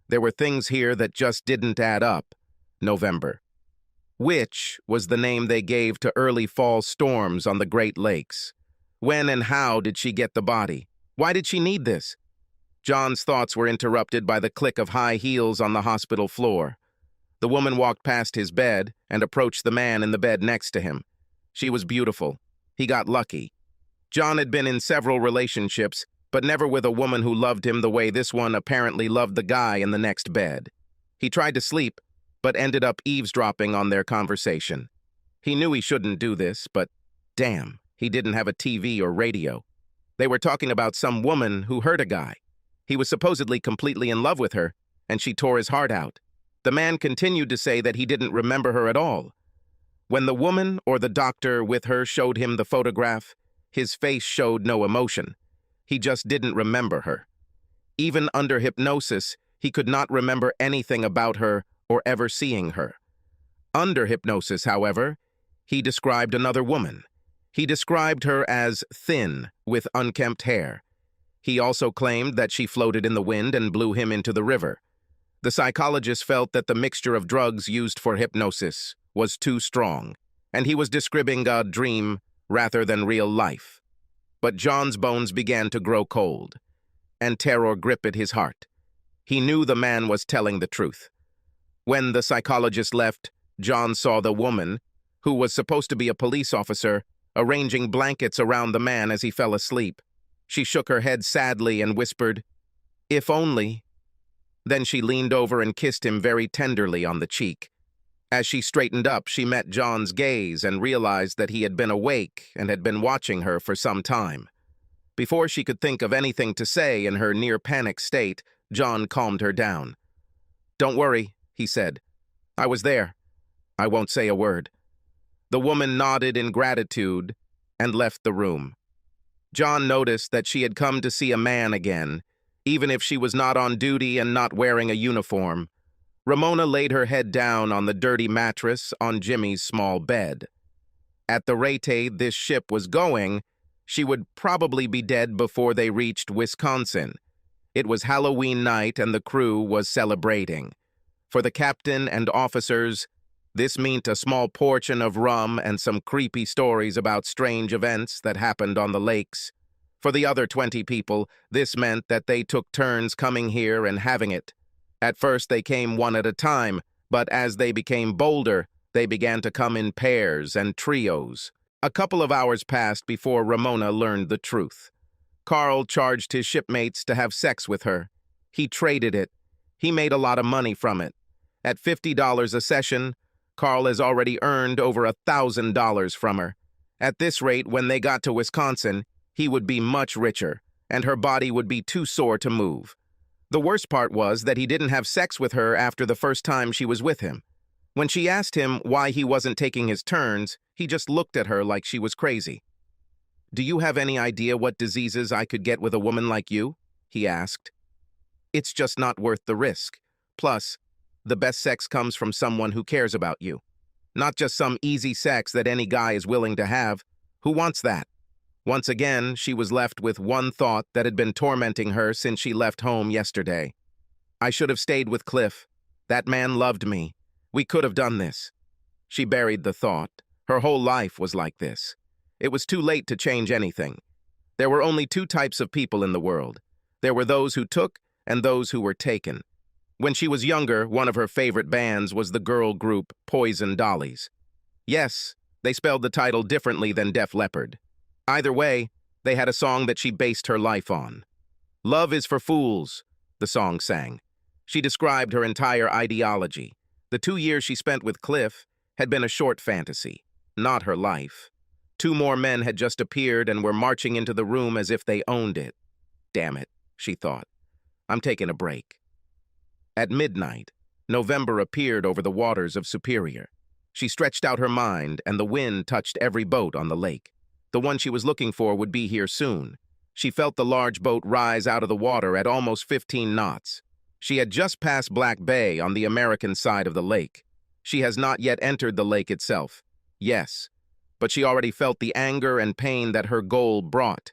There were things here that just didn't add up. November. Witch was the name they gave to early fall storms on the Great Lakes. When and how did she get the body? Why did she need this? John's thoughts were interrupted by the click of high heels on the hospital floor. The woman walked past his bed and approached the man in the bed next to him. She was beautiful. He got lucky. John had been in several relationships, but never with a woman who loved him the way this one apparently loved the guy in the next bed. He tried to sleep, but ended up eavesdropping on their conversation. He knew he shouldn't do this, but damn, he didn't have a TV or radio. They were talking about some woman who hurt a guy. He was supposedly completely in love with her, and she tore his heart out. The man continued to say that he didn't remember her at all. When the woman or the doctor with her showed him the photograph, his face showed no emotion. He just didn't remember her. Even under hypnosis, he could not remember anything about her or ever seeing her. Under hypnosis, however, he described another woman. He described her as thin, with unkempt hair. He also claimed that she floated in the wind and blew him into the river. The psychologist felt that the mixture of drugs used for hypnosis was too strong, and he was describing a dream rather than real life. But John's bones began to grow cold, and terror gripped his heart. He knew the man was telling the truth. When the psychologist left, John saw the woman, who was supposed to be a police officer, arranging blankets around the man as he fell asleep. She shook her head sadly and whispered, "If only." Then she leaned over and kissed him very tenderly on the cheek. As she straightened up, she met John's gaze and realized that he had been awake and had been watching her for some time. Before she could think of anything to say in her near-panic state, John calmed her down. "Don't worry," he said. "I was there. I won't say a word." The woman nodded in gratitude and left the room. John noticed that she had come to see a man again, even if she was not on duty and not wearing a uniform. Ramona laid her head down on the dirty mattress on Jimmy's small bed. At the rate this ship was going, she would probably be dead before they reached Wisconsin. It was Halloween night and the crew was celebrating. For the captain and officers, this meant a small portion of rum and some creepy stories about strange events that happened on the lakes. For the other 20 people, this meant that they took turns coming here and having it. At first they came one at a time, but as they became bolder, they began to come in pairs and trios. A couple of hours passed before Ramona learned the truth. Carl charged his shipmates to have sex with her. He traded it. He made a lot of money from it. At $50 a session, Carl has already earned over $1,000 from her. At this rate, when they got to Wisconsin, he would be much richer, and her body would be too sore to move. The worst part was that he didn't have sex with her after the first time she was with him. When she asked him why he wasn't taking his turns, he just looked at her like she was crazy. "Do you have any idea what diseases I could get with a woman like you?" he asked. "It's just not worth the risk. Plus, the best sex comes from someone who cares about you. Not just some easy sex that any guy is willing to have. Who wants that?" Once again, she was left with one thought that had been tormenting her since she left home yesterday. "I should have stayed with Cliff. That man loved me. We could have done this." She buried the thought. Her whole life was like this. It was too late to change anything. There were only two types of people in the world. There were those who took and those who were taken. When she was younger, one of her favorite bands was the girl group Poison Dollies. Yes, they spelled the title differently than Def Leppard. Either way, they had a song that she based her life on. "Love is for fools," the song sang. She described her entire ideology. The 2 years she spent with Cliff had been a short fantasy, not her life. 2 more men had just appeared and were marching into the room as if they owned it. Damn it, she thought. I'm taking a break. At midnight, November appeared over the waters of Superior. She stretched out her mind, and the wind touched every boat on the lake. The one she was looking for would be here soon. She felt the large boat rise out of the water at almost 15 knots. She had just passed Black Bay on the American side of the lake. She has not yet entered the lake itself. Yes, but she already felt the anger and pain that her goal brought.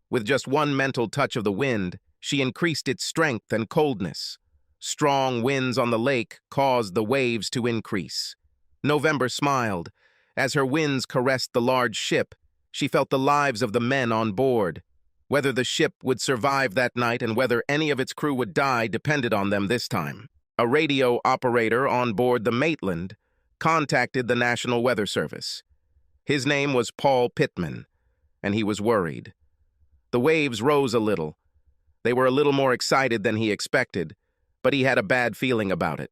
With just one mental touch of the wind, she increased its strength and coldness. Strong winds on the lake caused the waves to increase. November smiled. As her winds caressed the large ship, she felt the lives of the men on board. Whether the ship would survive that night and whether any of its crew would die depended on them this time. A radio operator on board the Maitland contacted the National Weather Service. His name was Paul Pittman, and he was worried. The waves rose a little. They were a little more excited than he expected, but he had a bad feeling about it.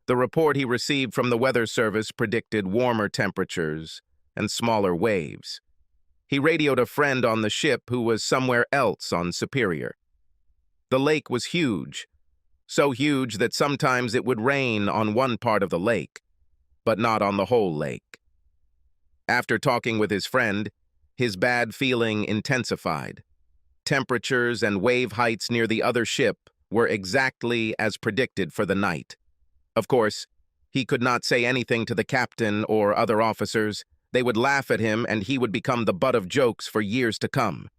The report he received from the Weather Service predicted warmer temperatures and smaller waves. He radioed a friend on the ship who was somewhere else on Superior. The lake was huge, so huge that sometimes it would rain on one part of the lake, but not on the whole lake. After talking with his friend, his bad feeling intensified. Temperatures and wave heights near the other ship were exactly as predicted for the night. Of course, he could not say anything to the captain or other officers. They would laugh at him, and he would become the butt of jokes for years to come.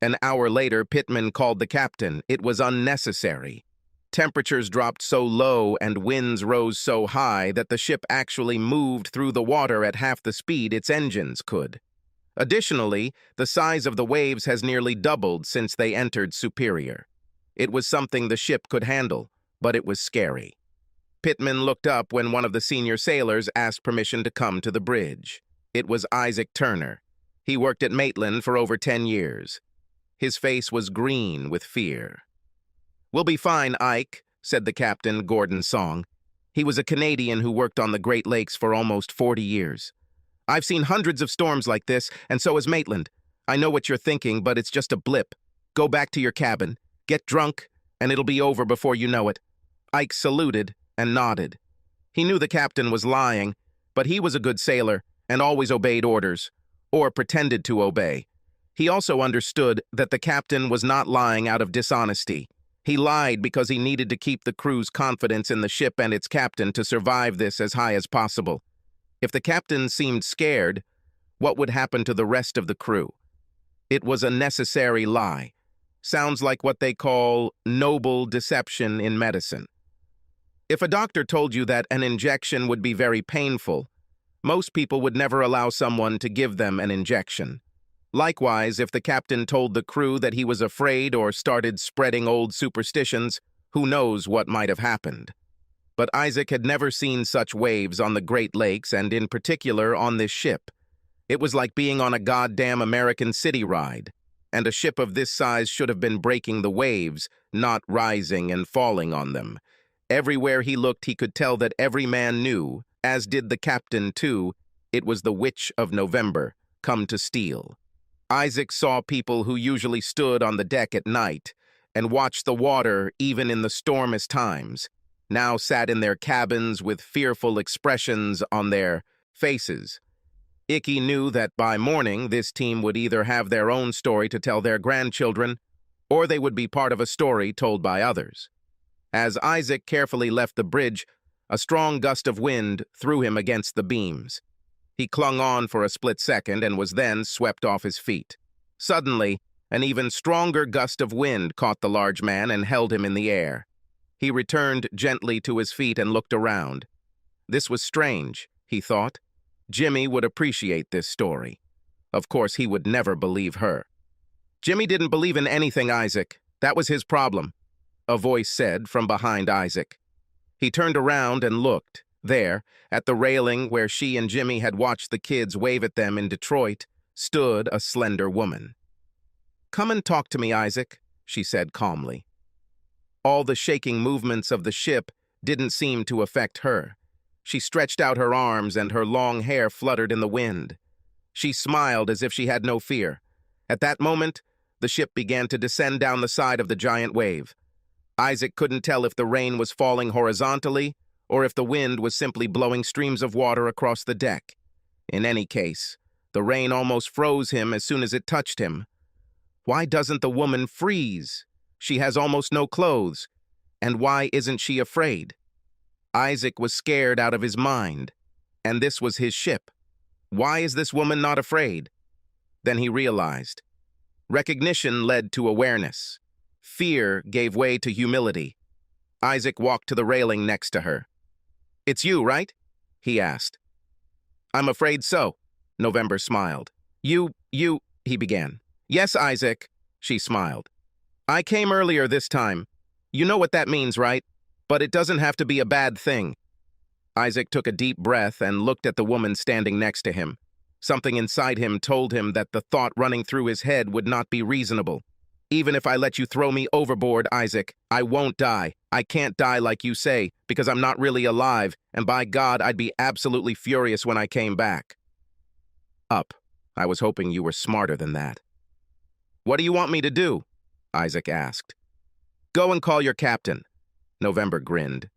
An hour later, Pittman called the captain. It was unnecessary. Temperatures dropped so low and winds rose so high that the ship actually moved through the water at half the speed its engines could. Additionally, the size of the waves has nearly doubled since they entered Superior. It was something the ship could handle, but it was scary. Pittman looked up when one of the senior sailors asked permission to come to the bridge. It was Isaac Turner. He worked at Maitland for over 10 years. His face was green with fear. "We'll be fine, Ike," said the captain, Gordon Song. He was a Canadian who worked on the Great Lakes for almost 40 years. "I've seen hundreds of storms like this, and so has Maitland. I know what you're thinking, but it's just a blip. Go back to your cabin, get drunk, and it'll be over before you know it." Ike saluted and nodded. He knew the captain was lying, but he was a good sailor and always obeyed orders, or pretended to obey. He also understood that the captain was not lying out of dishonesty. He lied because he needed to keep the crew's confidence in the ship and its captain to survive this as high as possible. If the captain seemed scared, what would happen to the rest of the crew? It was a necessary lie. Sounds like what they call noble deception in medicine. If a doctor told you that an injection would be very painful, most people would never allow someone to give them an injection. Likewise, if the captain told the crew that he was afraid or started spreading old superstitions, who knows what might have happened. But Isaac had never seen such waves on the Great Lakes, and in particular on this ship. It was like being on a goddamn American city ride, and a ship of this size should have been breaking the waves, not rising and falling on them. Everywhere he looked, he could tell that every man knew, as did the captain too, it was the Witch of November, come to steal. Isaac saw people who usually stood on the deck at night and watched the water even in the stormiest times, now sat in their cabins with fearful expressions on their faces. Icky knew that by morning this team would either have their own story to tell their grandchildren, or they would be part of a story told by others. As Isaac carefully left the bridge, a strong gust of wind threw him against the beams. He clung on for a split second and was then swept off his feet. Suddenly, an even stronger gust of wind caught the large man and held him in the air. He returned gently to his feet and looked around. This was strange, he thought. Jimmy would appreciate this story. Of course, he would never believe her. Jimmy didn't believe in anything, Isaac. That was his problem, a voice said from behind Isaac. He turned around and looked. There, at the railing where she and Jimmy had watched the kids wave at them in Detroit, stood a slender woman. "Come and talk to me, Isaac," she said calmly. All the shaking movements of the ship didn't seem to affect her. She stretched out her arms and her long hair fluttered in the wind. She smiled as if she had no fear. At that moment, the ship began to descend down the side of the giant wave. Isaac couldn't tell if the rain was falling horizontally or if the wind was simply blowing streams of water across the deck. In any case, the rain almost froze him as soon as it touched him. Why doesn't the woman freeze? She has almost no clothes. And why isn't she afraid? Isaac was scared out of his mind, and this was his ship. Why is this woman not afraid? Then he realized. Recognition led to awareness. Fear gave way to humility. Isaac walked to the railing next to her. "It's you, right?" he asked. "I'm afraid so," November smiled. You, he began. "Yes, Isaac," she smiled. "I came earlier this time. You know what that means, right? But it doesn't have to be a bad thing." Isaac took a deep breath and looked at the woman standing next to him. Something inside him told him that the thought running through his head would not be reasonable. "Even if I let you throw me overboard, Isaac, I won't die. I can't die like you say, because I'm not really alive, and by God, I'd be absolutely furious when I came back." "Up. I was hoping you were smarter than that." "What do you want me to do?" Isaac asked. "Go and call your captain." November grinned.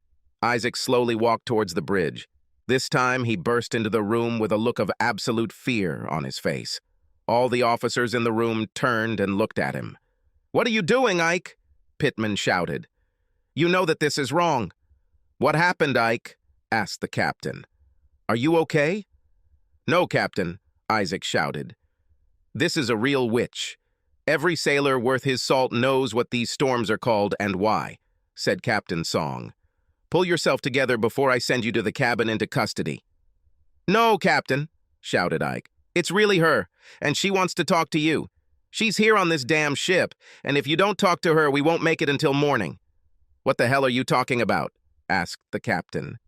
Isaac slowly walked towards the bridge. This time, he burst into the room with a look of absolute fear on his face. All the officers in the room turned and looked at him. "What are you doing, Ike?" Pittman shouted. "You know that this is wrong." "What happened, Ike?" asked the captain. "Are you okay?" "No, Captain," Isaac shouted. "This is a real witch. Every sailor worth his salt knows what these storms are called and why," said Captain Song. "Pull yourself together before I send you to the cabin into custody." "No, Captain," shouted Ike. "It's really her, and she wants to talk to you. She's here on this damn ship, and if you don't talk to her, we won't make it until morning." "What the hell are you talking about?" asked the captain.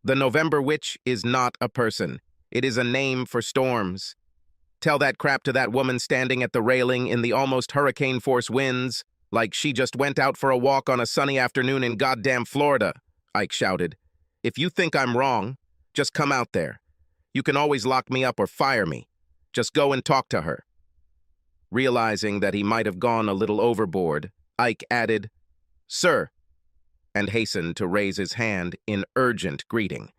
"The November Witch is not a person. It is a name for storms. Tell that crap to that woman standing at the railing in the almost hurricane-force winds, like she just went out for a walk on a sunny afternoon in goddamn Florida," Ike shouted. "If you think I'm wrong, just come out there. You can always lock me up or fire me. Just go and talk to her." Realizing that he might have gone a little overboard, Ike added, "Sir," and hastened to raise his hand in urgent greeting.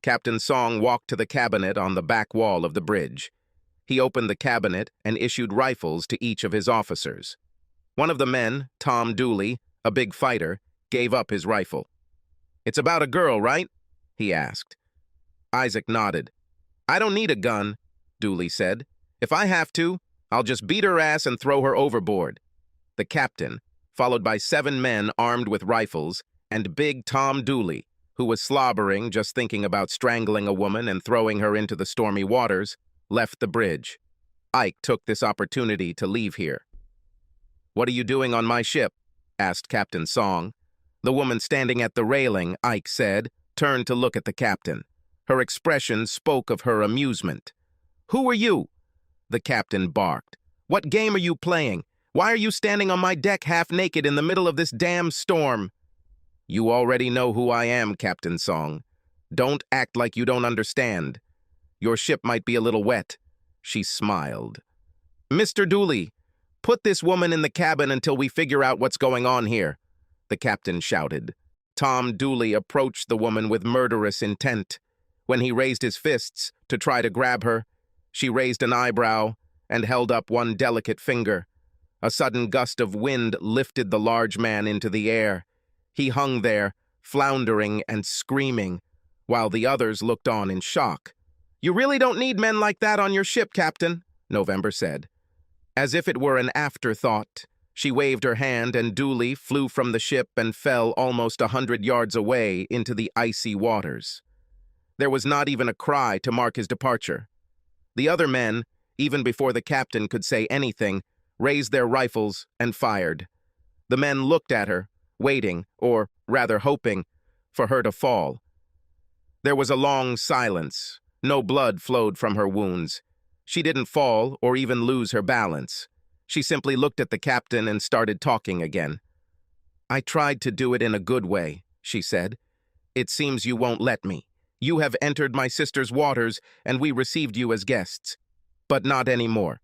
Captain Song walked to the cabinet on the back wall of the bridge. He opened the cabinet and issued rifles to each of his officers. One of the men, Tom Dooley, a big fighter, gave up his rifle. "It's about a girl, right?" he asked. Isaac nodded. "I don't need a gun," Dooley said. "If I have to, I'll just beat her ass and throw her overboard." The captain, followed by 7 men armed with rifles, and big Tom Dooley, who was slobbering just thinking about strangling a woman and throwing her into the stormy waters, left the bridge. Ike took this opportunity to leave here. "What are you doing on my ship?" asked Captain Song. The woman standing at the railing, Ike said, turned to look at the captain. Her expression spoke of her amusement. "Who are you?" the captain barked. "What game are you playing? Why are you standing on my deck half naked in the middle of this damn storm?" "You already know who I am, Captain Song. Don't act like you don't understand. Your ship might be a little wet." She smiled. "Mr. Dooley, put this woman in the cabin until we figure out what's going on here," the captain shouted. Tom Dooley approached the woman with murderous intent. When he raised his fists to try to grab her, she raised an eyebrow and held up one delicate finger. A sudden gust of wind lifted the large man into the air. He hung there, floundering and screaming, while the others looked on in shock. "You really don't need men like that on your ship, Captain," November said. As if it were an afterthought, she waved her hand and Dooley flew from the ship and fell almost 100 yards away into the icy waters. There was not even a cry to mark his departure. The other men, even before the captain could say anything, raised their rifles and fired. The men looked at her, waiting, or rather hoping, for her to fall. There was a long silence. No blood flowed from her wounds. She didn't fall or even lose her balance. She simply looked at the captain and started talking again. "I tried to do it in a good way," she said. "It seems you won't let me. You have entered my sister's waters, and we received you as guests. But not anymore.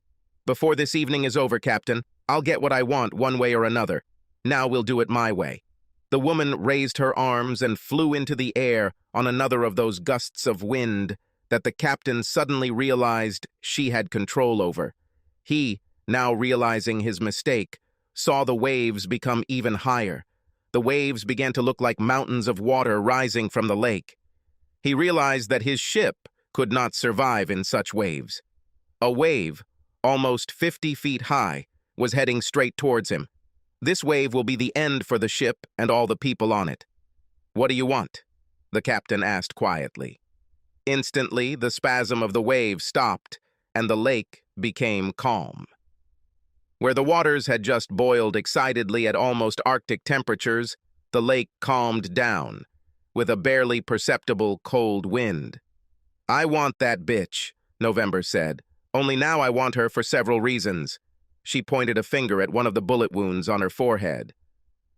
Before this evening is over, Captain, I'll get what I want one way or another. Now we'll do it my way." The woman raised her arms and flew into the air on another of those gusts of wind that the captain suddenly realized she had control over. He, now realizing his mistake, saw the waves become even higher. The waves began to look like mountains of water rising from the lake. He realized that his ship could not survive in such waves. A wave, almost 50 feet high, was heading straight towards him. This wave will be the end for the ship and all the people on it. "What do you want?" the captain asked quietly. Instantly, the spasm of the wave stopped, and the lake became calm. Where the waters had just boiled excitedly at almost Arctic temperatures, the lake calmed down, with a barely perceptible cold wind. "I want that bitch," November said. "Only now I want her for several reasons." She pointed a finger at one of the bullet wounds on her forehead.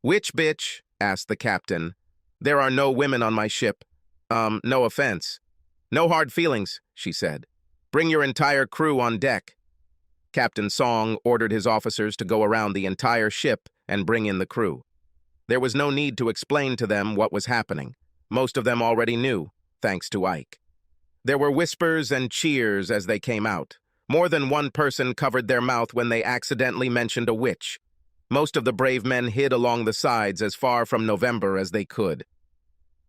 "Which bitch?" asked the captain. "There are no women on my ship. No offense." "No hard feelings," she said. "Bring your entire crew on deck." Captain Song ordered his officers to go around the entire ship and bring in the crew. There was no need to explain to them what was happening. Most of them already knew, thanks to Ike. There were whispers and cheers as they came out. More than one person covered their mouth when they accidentally mentioned a witch. Most of the brave men hid along the sides as far from November as they could.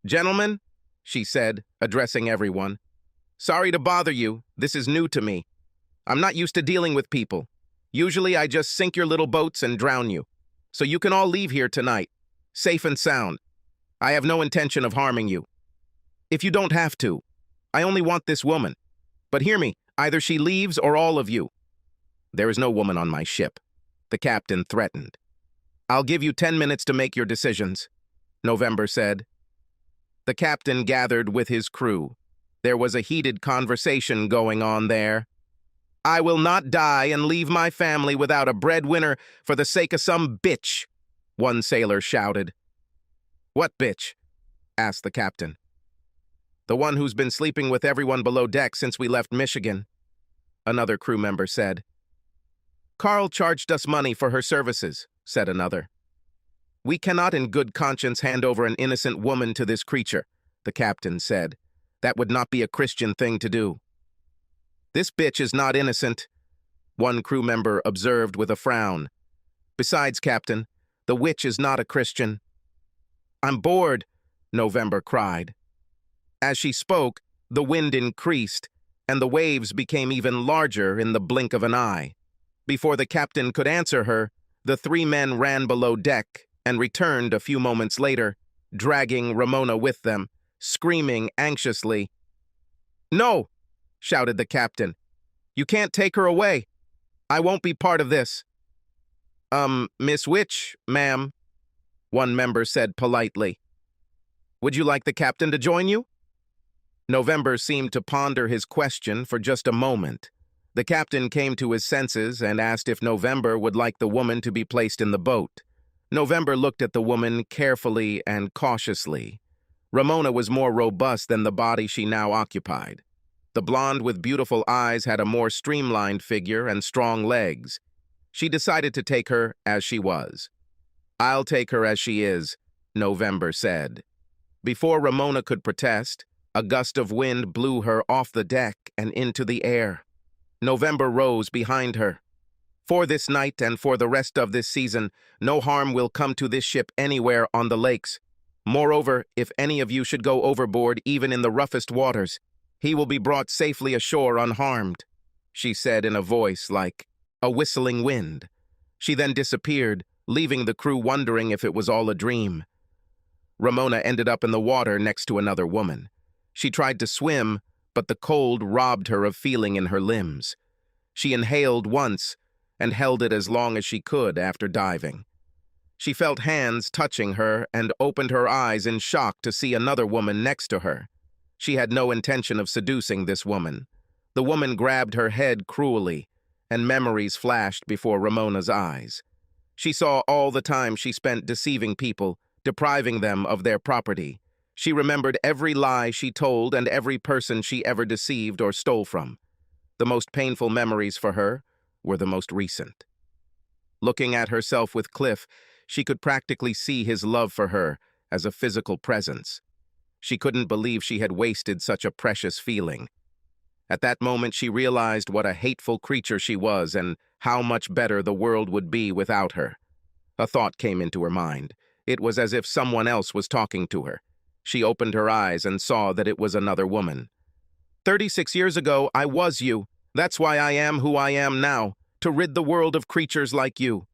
"Gentlemen," she said, addressing everyone, "sorry to bother you. This is new to me. I'm not used to dealing with people. Usually I just sink your little boats and drown you. So you can all leave here tonight, safe and sound. I have no intention of harming you. If you don't have to. I only want this woman. But hear me, either she leaves or all of you." "There is no woman on my ship," the captain threatened. "I'll give you 10 minutes to make your decisions," November said. The captain gathered with his crew. There was a heated conversation going on there. "I will not die and leave my family without a breadwinner for the sake of some bitch," one sailor shouted. "What bitch?" asked the captain. "The one who's been sleeping with everyone below deck since we left Michigan," another crew member said. "Carl charged us money for her services," said another. "We cannot in good conscience hand over an innocent woman to this creature," the captain said. "That would not be a Christian thing to do." "This bitch is not innocent," one crew member observed with a frown. "Besides, Captain, the witch is not a Christian." "I'm bored," November cried. As she spoke, the wind increased, and the waves became even larger in the blink of an eye. Before the captain could answer her, the 3 men ran below deck and returned a few moments later, dragging Ramona with them, screaming anxiously. "No!" shouted the captain. "You can't take her away. I won't be part of this." Miss Witch, ma'am," one member said politely. "Would you like the captain to join you?" November seemed to ponder his question for just a moment. The captain came to his senses and asked if November would like the woman to be placed in the boat. November looked at the woman carefully and cautiously. Ramona was more robust than the body she now occupied. The blonde with beautiful eyes had a more streamlined figure and strong legs. She decided to take her as she was. "I'll take her as she is," November said. Before Ramona could protest, a gust of wind blew her off the deck and into the air. November rose behind her. "For this night and for the rest of this season, no harm will come to this ship anywhere on the lakes. Moreover, if any of you should go overboard even in the roughest waters, he will be brought safely ashore unharmed," she said in a voice like a whistling wind. She then disappeared, leaving the crew wondering if it was all a dream. Ramona ended up in the water next to another woman. She tried to swim, but the cold robbed her of feeling in her limbs. She inhaled once and held it as long as she could after diving. She felt hands touching her and opened her eyes in shock to see another woman next to her. She had no intention of seducing this woman. The woman grabbed her head cruelly, and memories flashed before Ramona's eyes. She saw all the time she spent deceiving people, depriving them of their property. She remembered every lie she told and every person she ever deceived or stole from. The most painful memories for her were the most recent. Looking at herself with Cliff, she could practically see his love for her as a physical presence. She couldn't believe she had wasted such a precious feeling. At that moment, she realized what a hateful creature she was and how much better the world would be without her. A thought came into her mind. It was as if someone else was talking to her. She opened her eyes and saw that it was another woman. 36 years ago, I was you. That's why I am who I am now, to rid the world of creatures like you.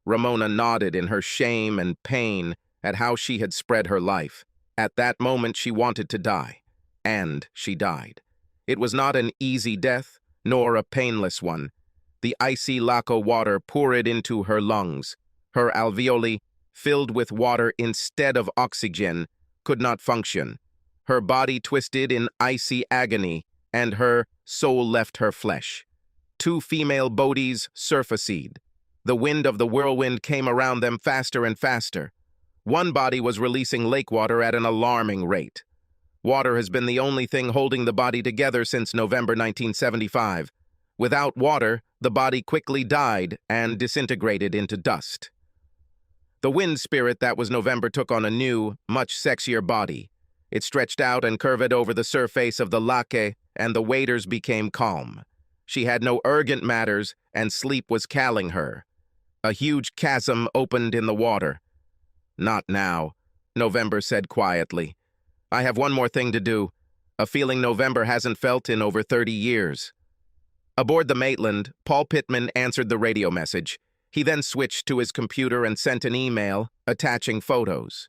Ramona nodded in her shame and pain at how she had spread her life. At that moment, she wanted to die, and she died. It was not an easy death, nor a painless one. The icy laco water poured into her lungs. Her alveoli, filled with water instead of oxygen, could not function. Her body twisted in icy agony, and her soul left her flesh. 2 female bodies surfaced. The wind of the whirlwind came around them faster and faster. One body was releasing lake water at an alarming rate. Water has been the only thing holding the body together since November 1975. Without water, the body quickly died and disintegrated into dust. The wind spirit that was November took on a new, much sexier body. It stretched out and curved over the surface of the lake, and the waters became calm. She had no urgent matters, and sleep was calling her. A huge chasm opened in the water. Not now, November said quietly. I have one more thing to do, a feeling November hasn't felt in over 30 years. Aboard the Maitland, Paul Pittman answered the radio message. He then switched to his computer and sent an email attaching photos.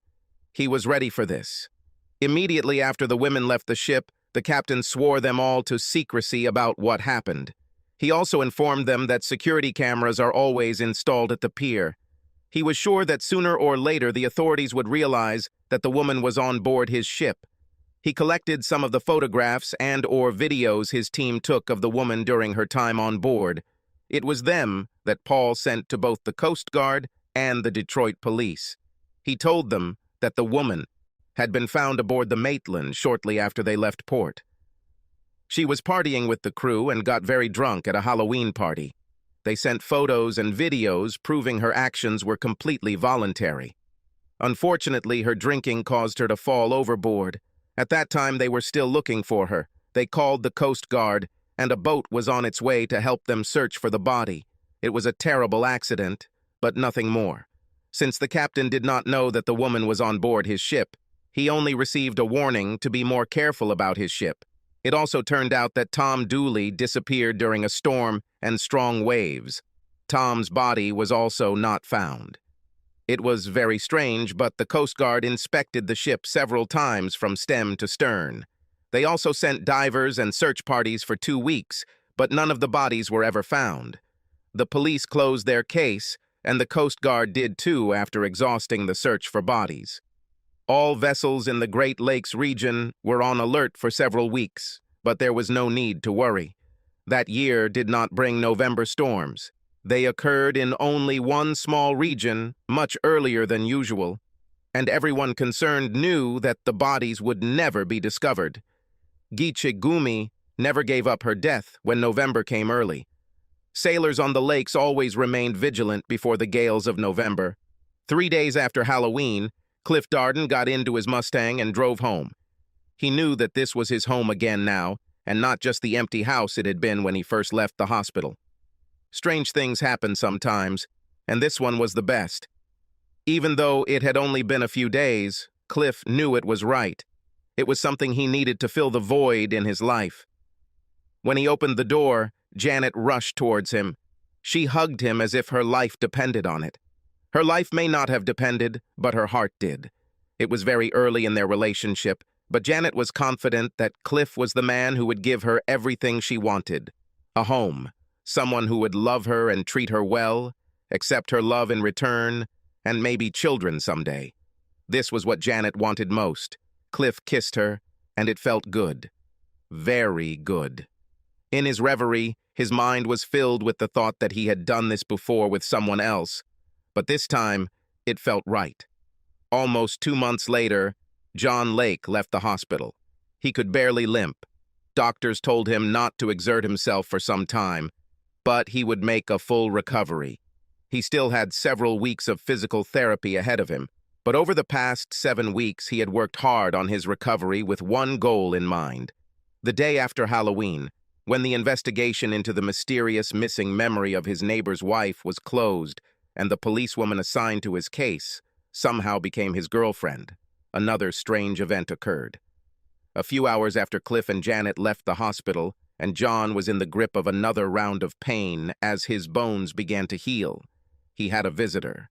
He was ready for this. Immediately after the women left the ship, the captain swore them all to secrecy about what happened. He also informed them that security cameras are always installed at the pier. He was sure that sooner or later the authorities would realize that the woman was on board his ship. He collected some of the photographs and/or videos his team took of the woman during her time on board. It was them that Paul sent to both the Coast Guard and the Detroit police. He told them that the woman had been found aboard the Maitland shortly after they left port. She was partying with the crew and got very drunk at a Halloween party. They sent photos and videos proving her actions were completely voluntary. Unfortunately, her drinking caused her to fall overboard. At that time, they were still looking for her. They called the Coast Guard, and a boat was on its way to help them search for the body. It was a terrible accident, but nothing more. Since the captain did not know that the woman was on board his ship, he only received a warning to be more careful about his ship. It also turned out that Tom Dooley disappeared during a storm and strong waves. Tom's body was also not found. It was very strange, but the Coast Guard inspected the ship several times from stem to stern. They also sent divers and search parties for 2 weeks, but none of the bodies were ever found. The police closed their case, and the Coast Guard did too after exhausting the search for bodies. All vessels in the Great Lakes region were on alert for several weeks, but there was no need to worry. That year did not bring November storms. They occurred in only one small region, much earlier than usual, and everyone concerned knew that the bodies would never be discovered. Gichigumi never gave up her death when November came early. Sailors on the lakes always remained vigilant before the gales of November. 3 days after Halloween, Cliff Darden got into his Mustang and drove home. He knew that this was his home again now, and not just the empty house it had been when he first left the hospital. Strange things happen sometimes, and this one was the best. Even though it had only been a few days, Cliff knew it was right. It was something he needed to fill the void in his life. When he opened the door, Janet rushed towards him. She hugged him as if her life depended on it. Her life may not have depended, but her heart did. It was very early in their relationship, but Janet was confident that Cliff was the man who would give her everything she wanted. A home, someone who would love her and treat her well, accept her love in return, and maybe children someday. This was what Janet wanted most. Cliff kissed her, and it felt good. Very good. In his reverie, his mind was filled with the thought that he had done this before with someone else, but this time, it felt right. Almost 2 months later, John Lake left the hospital. He could barely limp. Doctors told him not to exert himself for some time, but he would make a full recovery. He still had several weeks of physical therapy ahead of him, but over the past 7 weeks he had worked hard on his recovery with one goal in mind. The day after Halloween, when the investigation into the mysterious missing memory of his neighbor's wife was closed and the policewoman assigned to his case somehow became his girlfriend, another strange event occurred. A few hours after Cliff and Janet left the hospital, and John was in the grip of another round of pain as his bones began to heal, he had a visitor.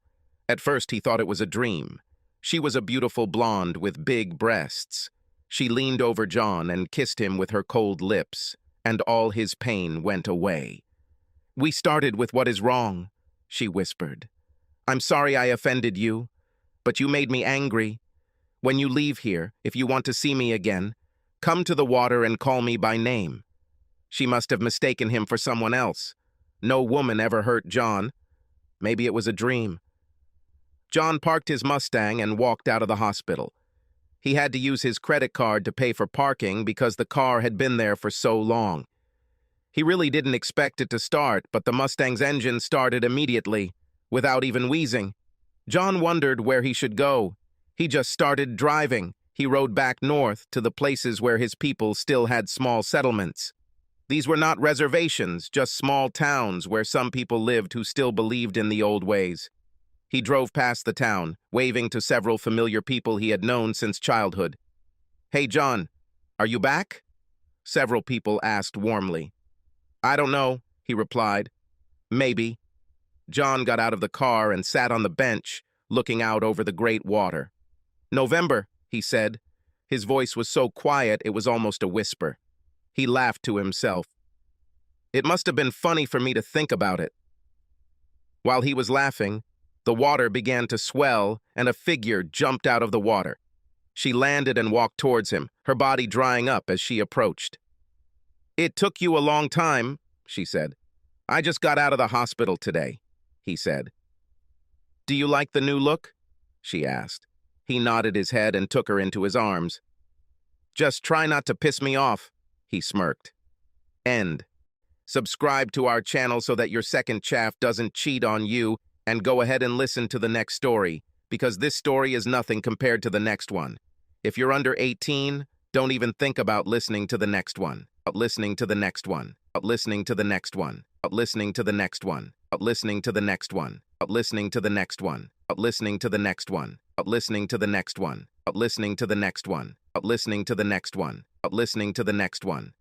At first he thought it was a dream. She was a beautiful blonde with big breasts. She leaned over John and kissed him with her cold lips, and all his pain went away. "We started with what is wrong," she whispered. "I'm sorry I offended you, but you made me angry. When you leave here, if you want to see me again, come to the water and call me by name." She must have mistaken him for someone else. No woman ever hurt John. Maybe it was a dream. John parked his Mustang and walked out of the hospital. He had to use his credit card to pay for parking because the car had been there for so long. He really didn't expect it to start, but the Mustang's engine started immediately, without even wheezing. John wondered where he should go. He just started driving. He rode back north to the places where his people still had small settlements. These were not reservations, just small towns where some people lived who still believed in the old ways. He drove past the town, waving to several familiar people he had known since childhood. "Hey, John, are you back?" Several people asked warmly. "I don't know," he replied. "Maybe." John got out of the car and sat on the bench, looking out over the great water. "November," he said. His voice was so quiet it was almost a whisper. He laughed to himself. "It must have been funny for me to think about it." While he was laughing, the water began to swell and a figure jumped out of the water. She landed and walked towards him, her body drying up as she approached. "It took you a long time," she said. "I just got out of the hospital today," he said. "Do you like the new look?" she asked. He nodded his head and took her into his arms. "Just try not to piss me off," he smirked. End. Subscribe to our channel so that your second chaff doesn't cheat on you, and go ahead and listen to the next story, because this story is nothing compared to the next one. If you're under 18, don't even think about listening to the next one. Listening to the next one. Listening to the next one. Listening to the next one. Listening to the next one. Listening to the next one. Listening to the next one. Listening to the next one. Listening to the next one. Listening to the next one. Listening to the next one.